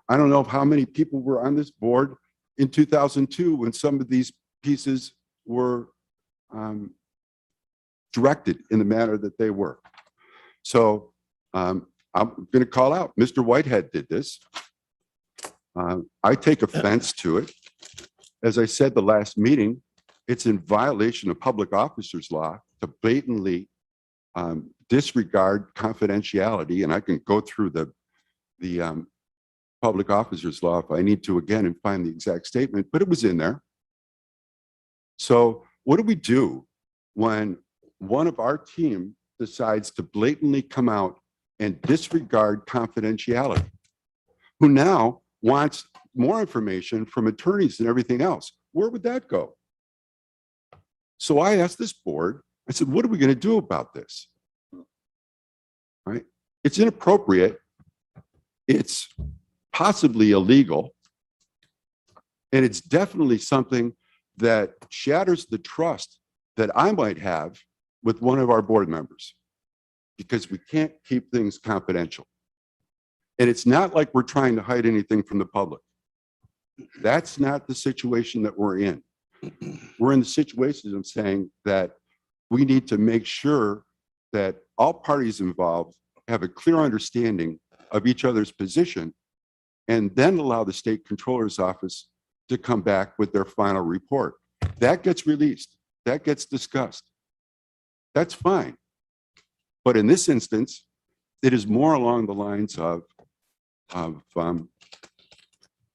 I don't know how many people were on this board in 2002 when some of these pieces were directed in the manner that they were. So I'm going to call out, Mr. Whitehead did this. I take offense to it. As I said the last meeting, it's in violation of public officers law to blatantly disregard confidentiality. And I can go through the public officers law if I need to again and find the exact statement, but it was in there. So what do we do when one of our team decides to blatantly come out and disregard confidentiality, who now wants more information from attorneys and everything else? Where would that go? So I asked this board, I said, what are we going to do about this? Right? It's inappropriate. It's possibly illegal. And it's definitely something that shatters the trust that I might have with one of our board members, because we can't keep things confidential. And it's not like we're trying to hide anything from the public. That's not the situation that we're in. We're in the situation of saying that we need to make sure that all parties involved have a clear understanding of each other's position, and then allow the state controller's office to come back with their final report. That gets released. That gets discussed. That's fine. But in this instance, it is more along the lines of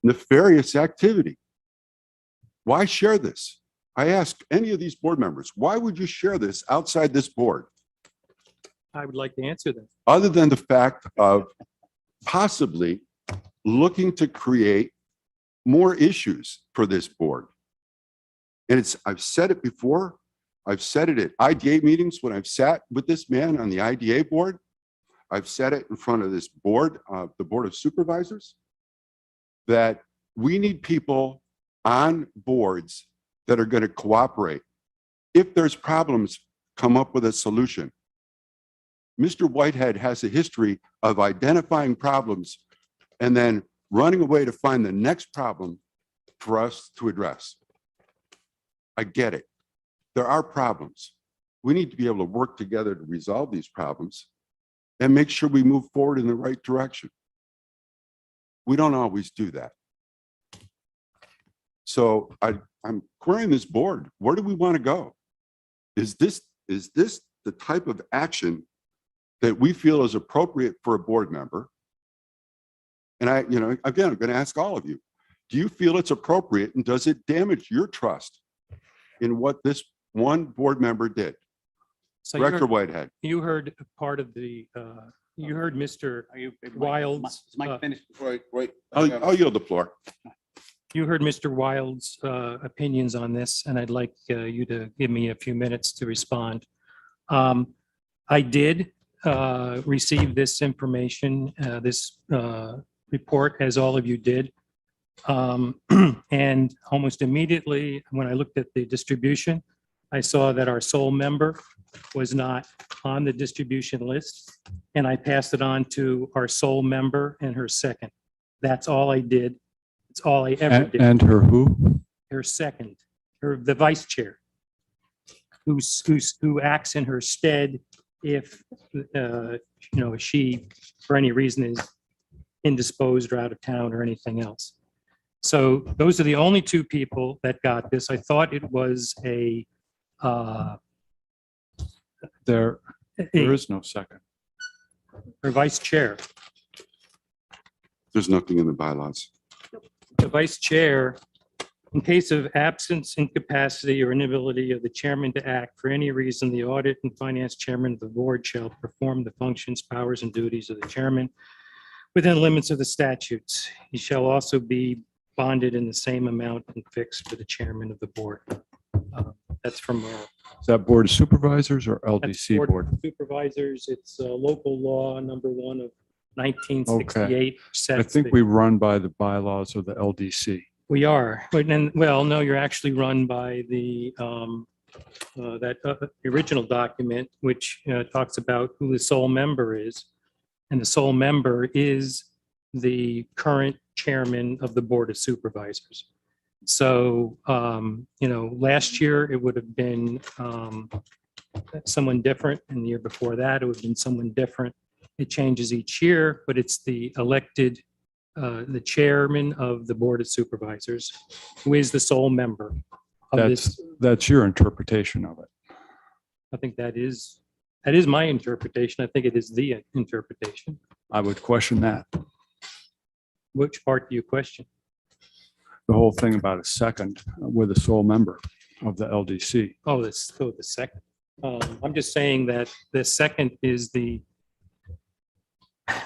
nefarious activity. Why share this? I ask any of these board members, why would you share this outside this board? I would like to answer that. other than the fact of possibly looking to create more issues for this board. And I've said it before. I've said it at IDA meetings when I've sat with this man on the IDA board. I've said it in front of this board, the Board of Supervisors, that we need people on boards that are going to cooperate. If there's problems, come up with a solution. Mr. Whitehead has a history of identifying problems and then running away to find the next problem for us to address. I get it. There are problems. We need to be able to work together to resolve these problems and make sure we move forward in the right direction. We don't always do that. So I'm querying this board. Where do we want to go? Is this the type of action that we feel is appropriate for a board member? And again, I'm going to ask all of you, do you feel it's appropriate, and does it damage your trust in what this one board member did? So Director Whitehead. you heard part of the, you heard Mr. Wild's, Is Mike finished? Wait. I'll yield the floor. you heard Mr. Wild's opinions on this, and I'd like you to give me a few minutes to respond. I did receive this information, this report, as all of you did. And almost immediately, when I looked at the distribution, I saw that our sole member was not on the distribution list, and I passed it on to our sole member and her second. That's all I did. It's all I ever did. And her who? Her second, the vice chair, who acts in her stead if, she, for any reason, is indisposed or out of town or anything else. So those are the only two people that got this. I thought it was There is no second. her vice chair. There's nothing in the bylaws. The vice chair, in case of absence, incapacity, or inability of the chairman to act for any reason, the audit and finance chairman of the board shall perform the functions, powers, and duties of the chairman within limits of the statutes. He shall also be bonded in the same amount and fixed for the chairman of the board. That's from Is that Board of Supervisors or that's LDC Board? of Supervisors. It's local law number 1 of 1968. I sets think the- we run by the bylaws of the LDC. We are, but then, well, no, you're actually run by the original document, which talks about who the sole member is. And the sole member is the current chairman of the Board of Supervisors. So, last year it would have been someone different, and the year before that it would have been someone different. It changes each year, but it's the elected, the chairman of the Board of Supervisors, who is the sole member of this. That's your interpretation of it. I think that is my interpretation. I think it is the interpretation. I would question that. Which part do you question? The whole thing about a second with a sole member of the LDC. Oh, the second. I'm just saying that the second is the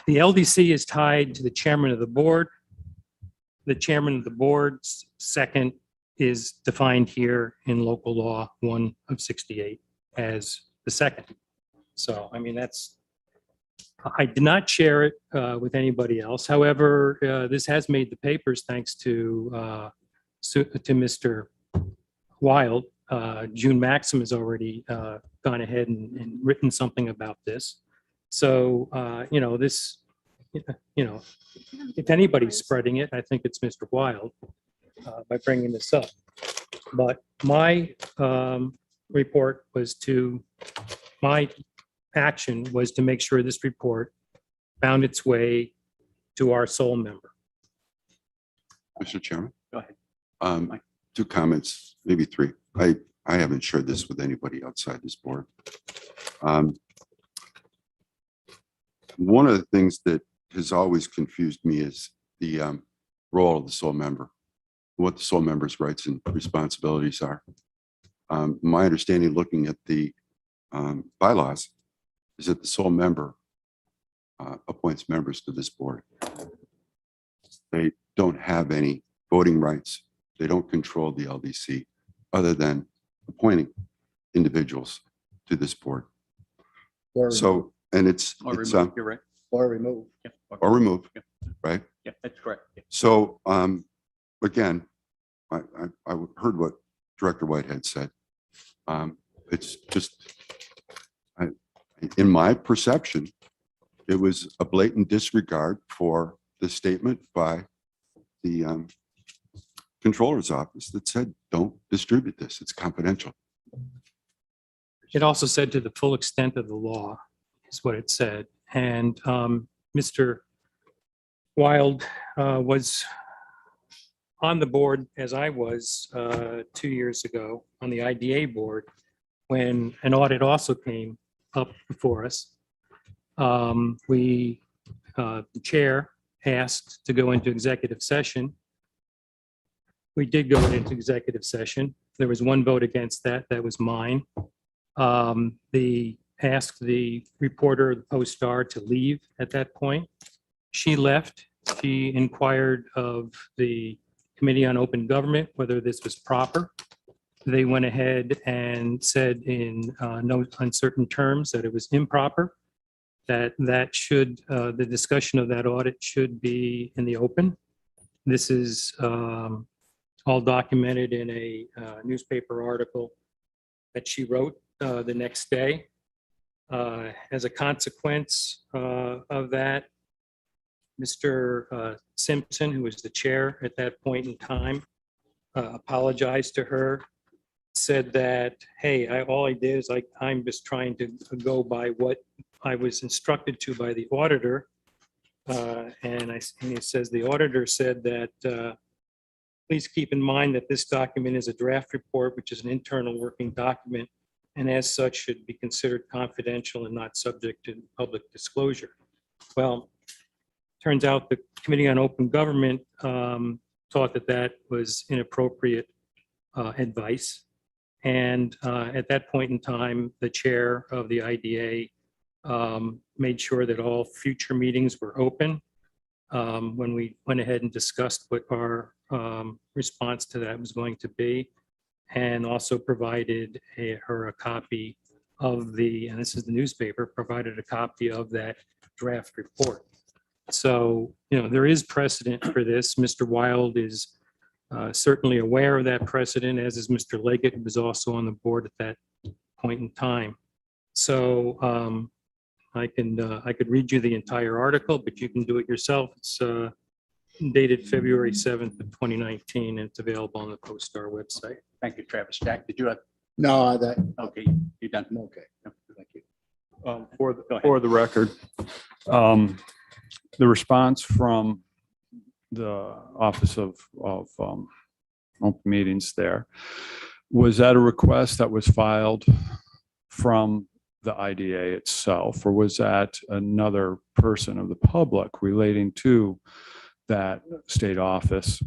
LDC is tied to the chairman of the board. The chairman of the board's second is defined here in local law 1 of 68 as the second. So, I mean, I did not share it with anybody else. However, this has made the papers thanks to Mr. Wild. June Maxim has already gone ahead and written something about this. So, if anybody's spreading it, I think it's Mr. Wild by bringing this up. But my report was my action was to make sure this report found its way to our sole member. Mr. Chairman? Go ahead. 2 comments, maybe 3. I haven't shared this with anybody outside this board. One of the things that has always confused me is the role of the sole member, what the sole member's rights and responsibilities are. My understanding, looking at the bylaws, is that the sole member appoints members to this board. They don't have any voting rights. They don't control the LDC other than appointing individuals to this board. Or, So, and it's, Or it's, remove, you're right. or remove. Yeah, or remove, Yeah. right? Yeah, that's correct. Yeah. So, again, I heard what Director Whitehead said. It's just, in my perception, it was a blatant disregard for the statement by the controller's office that said, don't distribute this. It's confidential. It also said to the full extent of the law is what it said. And Mr. Wild was on the board as I was 2 years ago on the IDA board when an audit also came up before us. The chair asked to go into executive session. We did go into executive session. There was one vote against that. That was mine. Asked the reporter, the Post-Star, to leave at that point. She left. She inquired of the Committee on Open Government whether this was proper. They went ahead and said in no uncertain terms that it was improper, that the discussion of that audit should be in the open. This is all documented in a newspaper article that she wrote the next day. As a consequence of that, Mr. Simpson, who was the chair at that point in time, apologized to her, said that, hey, all I did is I'm just trying to go by what I was instructed to by the auditor. And he says the auditor said that, please keep in mind that this document is a draft report, which is an internal working document, and as such should be considered confidential and not subject to public disclosure. Well, turns out the Committee on Open Government thought that that was inappropriate advice. And at that point in time, the chair of the IDA made sure that all future meetings were open. When we went ahead and discussed what our response to that was going to be, and also provided her a copy of and this is the newspaper, provided a copy of that draft report. So, there is precedent for this. Mr. Wild is certainly aware of that precedent, as is Mr. Leggett, who was also on the board at that point in time. So I could read you the entire article, but you can do it yourself. It's dated February 7th of 2019, and it's available on the Post-Star website. Thank you, Travis. Jack, did you have? No, Okay, you're done. okay. Thank you. For Go ahead. the record, the response from the Office of Open Meetings there, was that a request that was filed from the IDA itself, or was that another person of the public relating to that state office?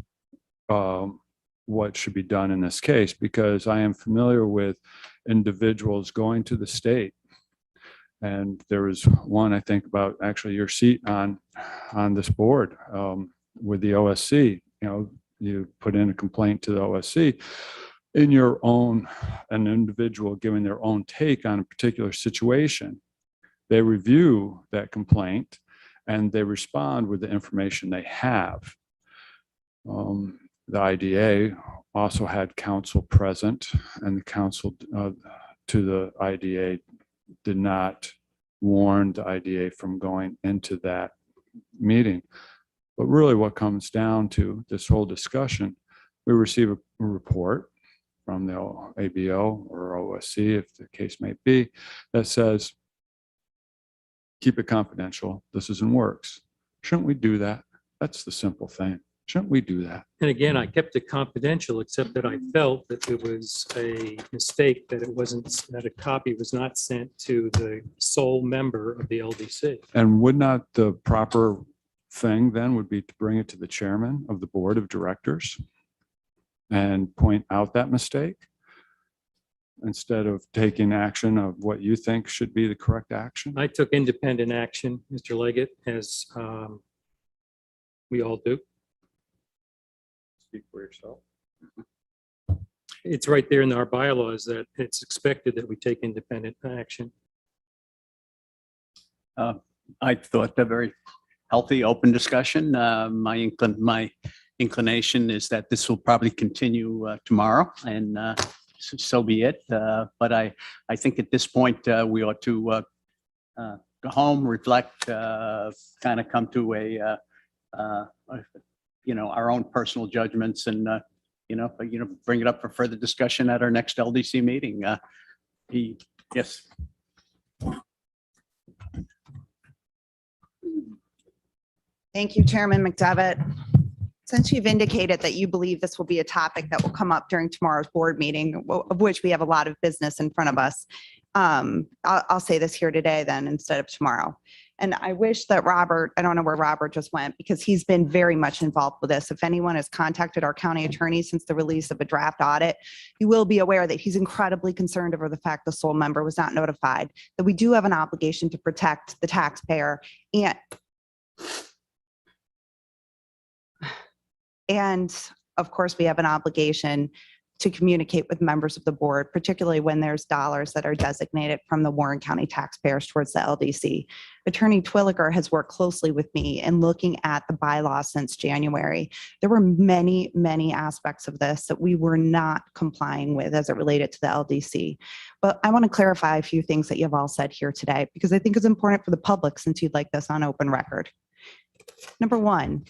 What should be done in this case? Because I am familiar with individuals going to the state, and there was one, I think, about actually your seat on this board with the OSC. You put in a complaint to the OSC in your own, an individual giving their own take on a particular situation. They review that complaint and they respond with the information they have. The IDA also had counsel present, and the counsel to the IDA did not warn the IDA from going into that meeting. But really what comes down to this whole discussion, we receive a report from the ABO or OSC, if the case may be, that says, keep it confidential. This is in works. Shouldn't we do that? That's the simple thing. Shouldn't we do that? And again, I kept it confidential, except that I felt that it was a mistake that a copy was not sent to the sole member of the LDC. And would not the proper thing then would be to bring it to the chairman of the board of directors and point out that mistake? instead of taking action of what you think should be the correct action? I took independent action, Mr. Leggett, as we all do. Speak for yourself. It's right there in our bylaws that it's expected that we take independent action. I thought a very healthy, open discussion. My inclination is that this will probably continue tomorrow, and so be it. But I think at this point, we ought to go home, reflect, kind of come to our own personal judgments, and bring it up for further discussion at our next LDC meeting. Yes. Thank you, Chairman McDevitt. Since you've indicated that you believe this will be a topic that will come up during tomorrow's board meeting, of which we have a lot of business in front of us, I'll say this here today then instead of tomorrow. And I wish that Robert, I don't know where Robert just went, because he's been very much involved with this. If anyone has contacted our county attorney since the release of a draft audit, you will be aware that he's incredibly concerned over the fact the sole member was not notified, that we do have an obligation to protect the taxpayer, and of course, we have an obligation to communicate with members of the board, particularly when there's dollars that are designated from the Warren County taxpayers towards the LDC. Attorney Twilliger has worked closely with me in looking at the bylaw since January. There were many, many aspects of this that we were not complying with as it related to the LDC. But I want to clarify a few things that you've all said here today, because I think it's important for the public since you'd like this on open record. Number one,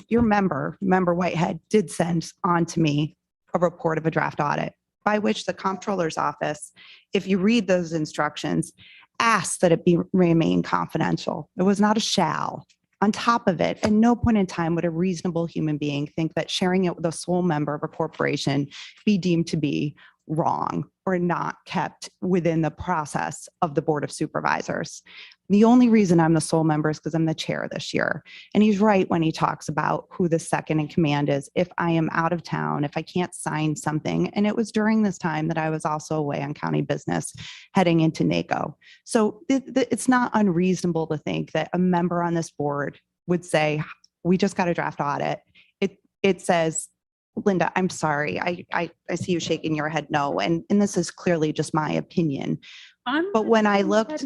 your member Whitehead, did send on to me a report of a draft audit by which the comptroller's office, if you read those instructions, asked that it be remain confidential. It was not a shall. On top of it, at no point in time would a reasonable human being think that sharing it with a sole member of a corporation be deemed to be wrong or not kept within the process of the Board of Supervisors. The only reason I'm the sole member is because I'm the chair this year. And he's right when he talks about who the second in command is. If I am out of town, if I can't sign something, and it was during this time that I was also away on county business heading into NACO. So it's not unreasonable to think that a member on this board would say, we just got a draft audit. It says, Linda, I'm sorry. I see you shaking your head no. And this is clearly just my opinion. But when I looked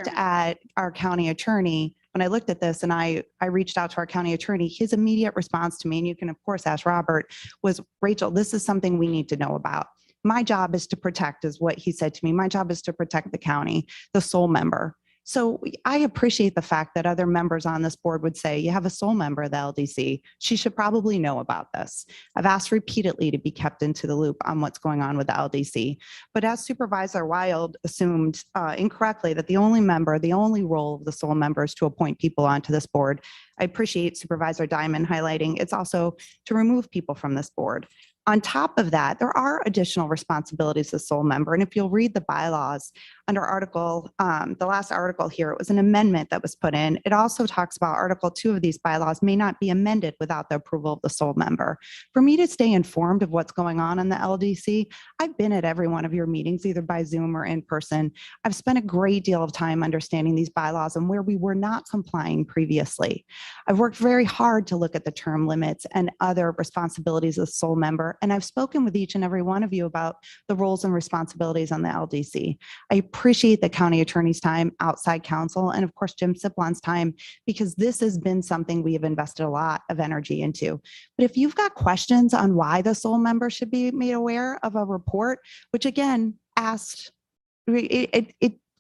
at our county attorney, when I looked at this and I reached out to our county attorney, his immediate response to me, and you can of course ask Robert, was, Rachel, this is something we need to know about. My job is to protect, is what he said to me. My job is to protect the county, the sole member. So I appreciate the fact that other members on this board would say, you have a sole member of the LDC. She should probably know about this. I've asked repeatedly to be kept into the loop on what's going on with the LDC. But as Supervisor Wild assumed incorrectly that the only role of the sole member is to appoint people onto this board, I appreciate Supervisor Diamond highlighting it's also to remove people from this board. On top of that, there are additional responsibilities as sole member. And if you'll read the bylaws under the last article here, it was an amendment that was put in. It also talks about Article 2 of these bylaws may not be amended without the approval of the sole member. For me to stay informed of what's going on in the LDC, I've been at every one of your meetings, either by Zoom or in person. I've spent a great deal of time understanding these bylaws and where we were not complying previously. I've worked very hard to look at the term limits and other responsibilities as sole member. And I've spoken with each and every one of you about the roles and responsibilities on the LDC. I appreciate the county attorney's time, outside counsel, and of course, Jim Siplon's time, because this has been something we have invested a lot of energy into. But if you've got questions on why the sole member should be made aware of a report, which again, asked,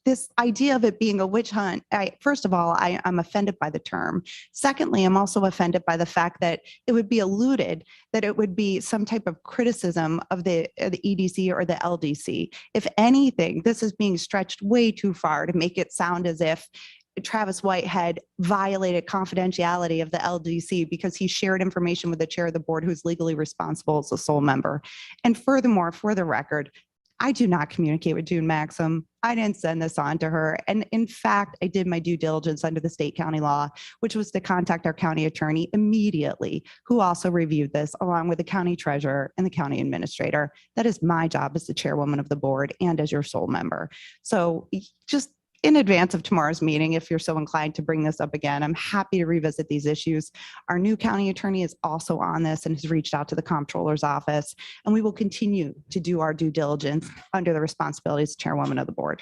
this idea of it being a witch hunt, first of all, I'm offended by the term. Secondly, I'm also offended by the fact that it would be alluded that it would be some type of criticism of the EDC or the LDC. If anything, this is being stretched way too far to make it sound as if Travis Whitehead violated confidentiality of the LDC because he shared information with the chair of the board who's legally responsible as a sole member. And furthermore, for the record, I do not communicate with June Maxim. I didn't send this on to her. And in fact, I did my due diligence under the state county law, which was to contact our county attorney immediately, who also reviewed this along with the county treasurer and the county administrator. That is my job as the chairwoman of the board and as your sole member. So just in advance of tomorrow's meeting, if you're so inclined to bring this up again, I'm happy to revisit these issues. Our new county attorney is also on this and has reached out to the comptroller's office, and we will continue to do our due diligence under the responsibilities of chairwoman of the board.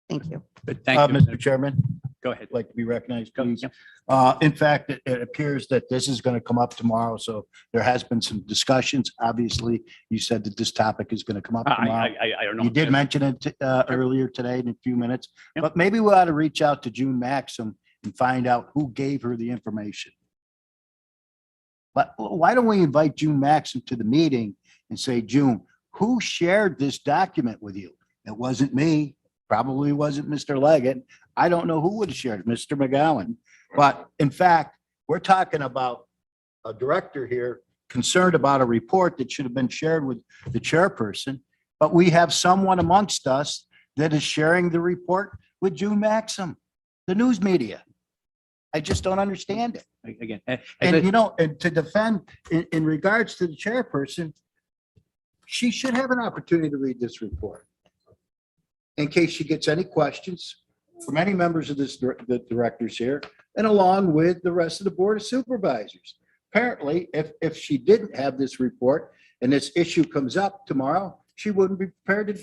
Thank you. But thank you. Mr. Chairman, Go ahead. I'd like to be recognized, Go. please. Yep. In fact, it appears that this is going to come up tomorrow, so there has been some discussions. Obviously, you said that this topic is going to come up tomorrow. I don't know. You did mention it earlier today in a few minutes, Yep. but maybe we ought to reach out to June Maxim and find out who gave her the information. But why don't we invite June Maxim to the meeting and say, June, who shared this document with you? It wasn't me, probably wasn't Mr. Leggett. I don't know who would have shared it, Mr. McGowan. But in fact, we're talking about a director here concerned about a report that should have been shared with the chairperson. But we have someone amongst us that is sharing the report with June Maxim, the news media. I just don't understand it. Again, And, you know, and to defend in regards to the chairperson, she should have an opportunity to read this report in case she gets any questions from any members of the directors here, and along with the rest of the board of supervisors. Apparently, if she didn't have this report and this issue comes up tomorrow, she wouldn't be prepared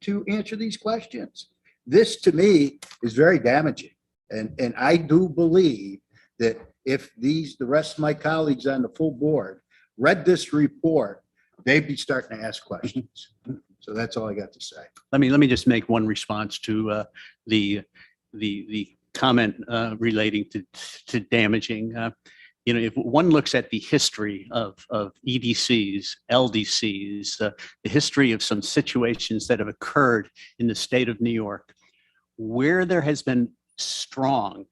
to answer these questions. This, to me, is very damaging. And I do believe that if the rest of my colleagues on the full board read this report, they'd be starting to ask questions. So that's all I got to say. let me just make one response to the comment relating to damaging. You know, if one looks at the history of EDCs, LDCs, the history of some situations that have occurred in the state of New York, where there has been strong,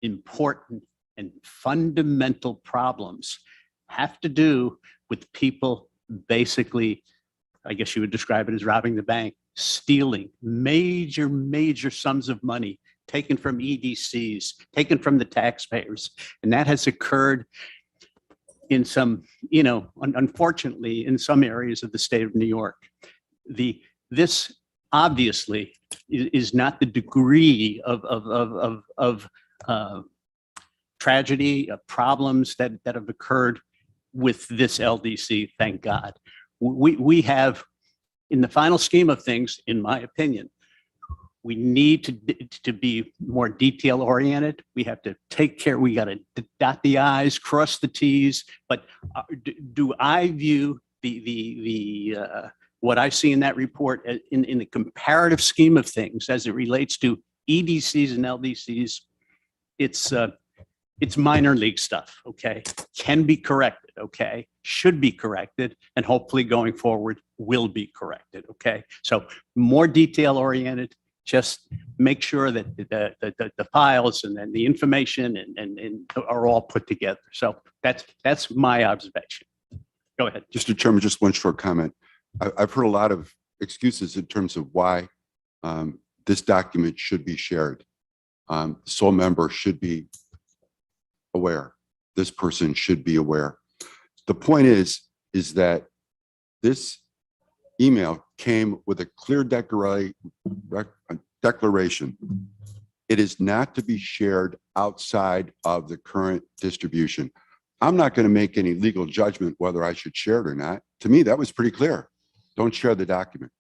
important, and fundamental problems have to do with people basically, I guess you would describe it as robbing the bank, stealing major sums of money taken from EDCs, taken from the taxpayers. And that has occurred in some, you know, unfortunately, in some areas of the state of New York. This obviously is not the degree of tragedy, of problems that have occurred with this LDC, thank God. We have, in the final scheme of things, in my opinion, we need to be more detail oriented. We have to take care. We got to dot the I's, cross the T's. But do I view the what I see in that report in the comparative scheme of things as it relates to EDCs and LDCs? It's minor league stuff. Okay, can be corrected. Okay, should be corrected, and hopefully going forward will be corrected. Okay, so more detail oriented. Just make sure that the files and then the information and are all put together. So that's my observation. Go ahead. Mr. Chairman, just one short comment. I've heard a lot of excuses in terms of why this document should be shared. The sole member should be aware. This person should be aware. The point is that this email came with a clear declaration. It is not to be shared outside of the current distribution. I'm not going to make any legal judgment whether I should share it or not. To me, that was pretty clear. Don't share the document.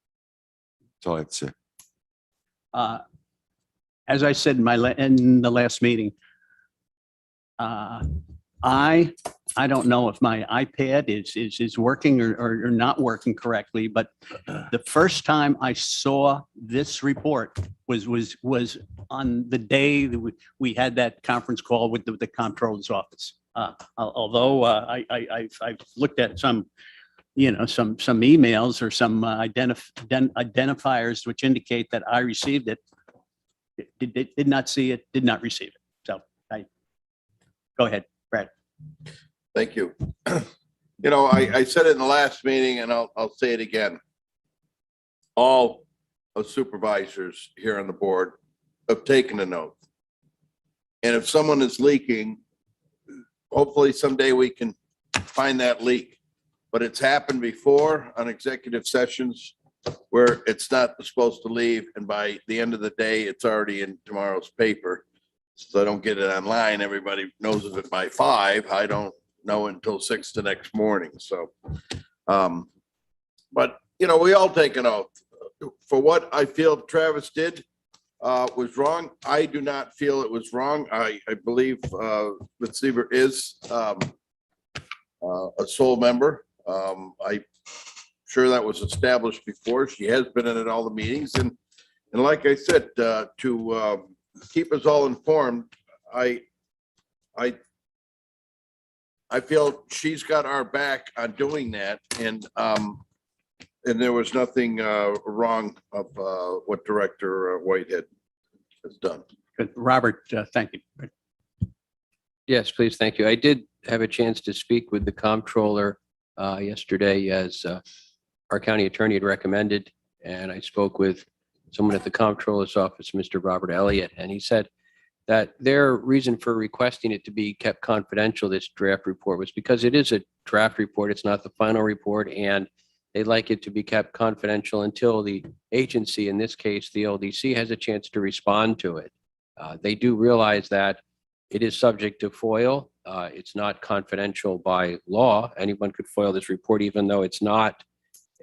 That's all I have to say. As I said in the last meeting, I don't know if my iPad is working or not working correctly, but the first time I saw this report was on the day that we had that conference call with the comptroller's office. Although I've looked at some emails or some identifiers which indicate that I received it, did not see it, did not receive it. So go ahead, Brad. Thank you. You know, I said it in the last meeting and I'll say it again. all of supervisors here on the board have taken an oath. And if someone is leaking, hopefully someday we can find that leak. But it's happened before on executive sessions where it's not supposed to leave, and by the end of the day, it's already in tomorrow's paper. So I don't get it online. Everybody knows of it by 5. I don't know until 6 the next morning. So, but you know, we all take an oath. For what I feel Travis did was wrong. I do not feel it was wrong. I believe Ms. Seaver is a sole member. I'm sure that was established before. She has been in at all the meetings, and like I said, to keep us all informed, I feel she's got our back on doing that, and there was nothing wrong of what Director Whitehead has done. Good. Robert, thank you. Yes, please. Thank you. I did have a chance to speak with the comptroller yesterday, as our county attorney had recommended. And I spoke with someone at the comptroller's office, Mr. Robert Elliott, and he said that their reason for requesting it to be kept confidential, this draft report, was because it is a draft report. It's not the final report, and they'd like it to be kept confidential until the agency, in this case, the LDC, has a chance to respond to it. They do realize that it is subject to FOIL. It's not confidential by law. Anyone could FOIL this report, even though it's not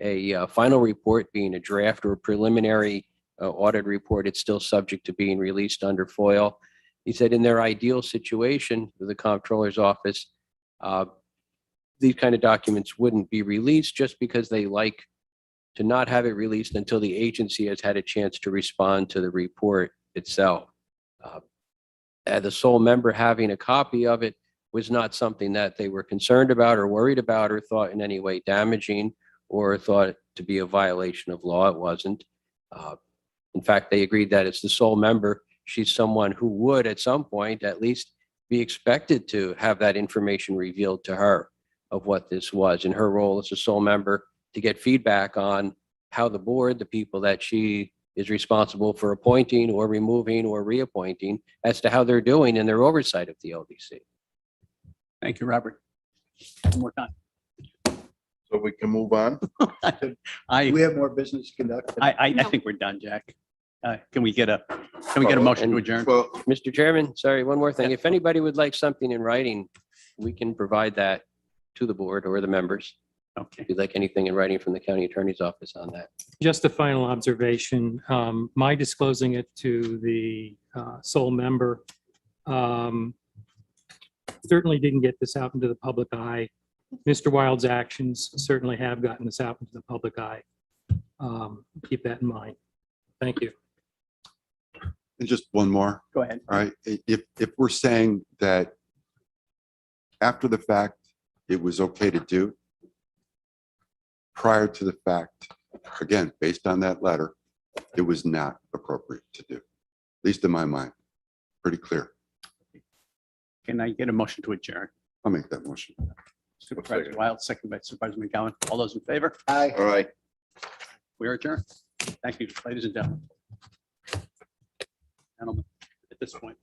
a final report, being a draft or a preliminary audit report. It's still subject to being released under FOIL. He said in their ideal situation with the comptroller's office, these kind of documents wouldn't be released, just because they like to not have it released until the agency has had a chance to respond to the report itself. The sole member having a copy of it was not something that they were concerned about or worried about or thought in any way damaging or thought it to be a violation of law. It wasn't. In fact, they agreed that it's the sole member. She's someone who would at some point at least be expected to have that information revealed to her of what this was, in her role as a sole member, to get feedback on how the board, the people that she is responsible for appointing or removing or reappointing, as to how they're doing in their oversight of the LDC. Thank you, Robert. One more time. So we can move on. We have more business to conduct. I think we're done, Jack. Can we get a motion to adjourn? Well, Mr. Chairman, sorry, one more thing. If anybody would like something in writing, we can provide that to the board or the members. Okay. If you'd like anything in writing from the county attorney's office on that. Just a final observation, my disclosing it to the sole member certainly didn't get this out into the public eye. Mr. Wild's actions certainly have gotten this out into the public eye. Keep that in mind. Thank you. And just one more, Go ahead. all right? If we're saying that after the fact, it was okay to do, prior to the fact, again, based on that letter, it was not appropriate to do, at least in my mind. Pretty clear. Can I get a motion to adjourn? I'll make that motion. Supervisor Wild, second by Supervisor McGowan. All those in favor? Aye. all right. We are adjourned. Thank you, ladies and gentlemen. Gentlemen, at this point.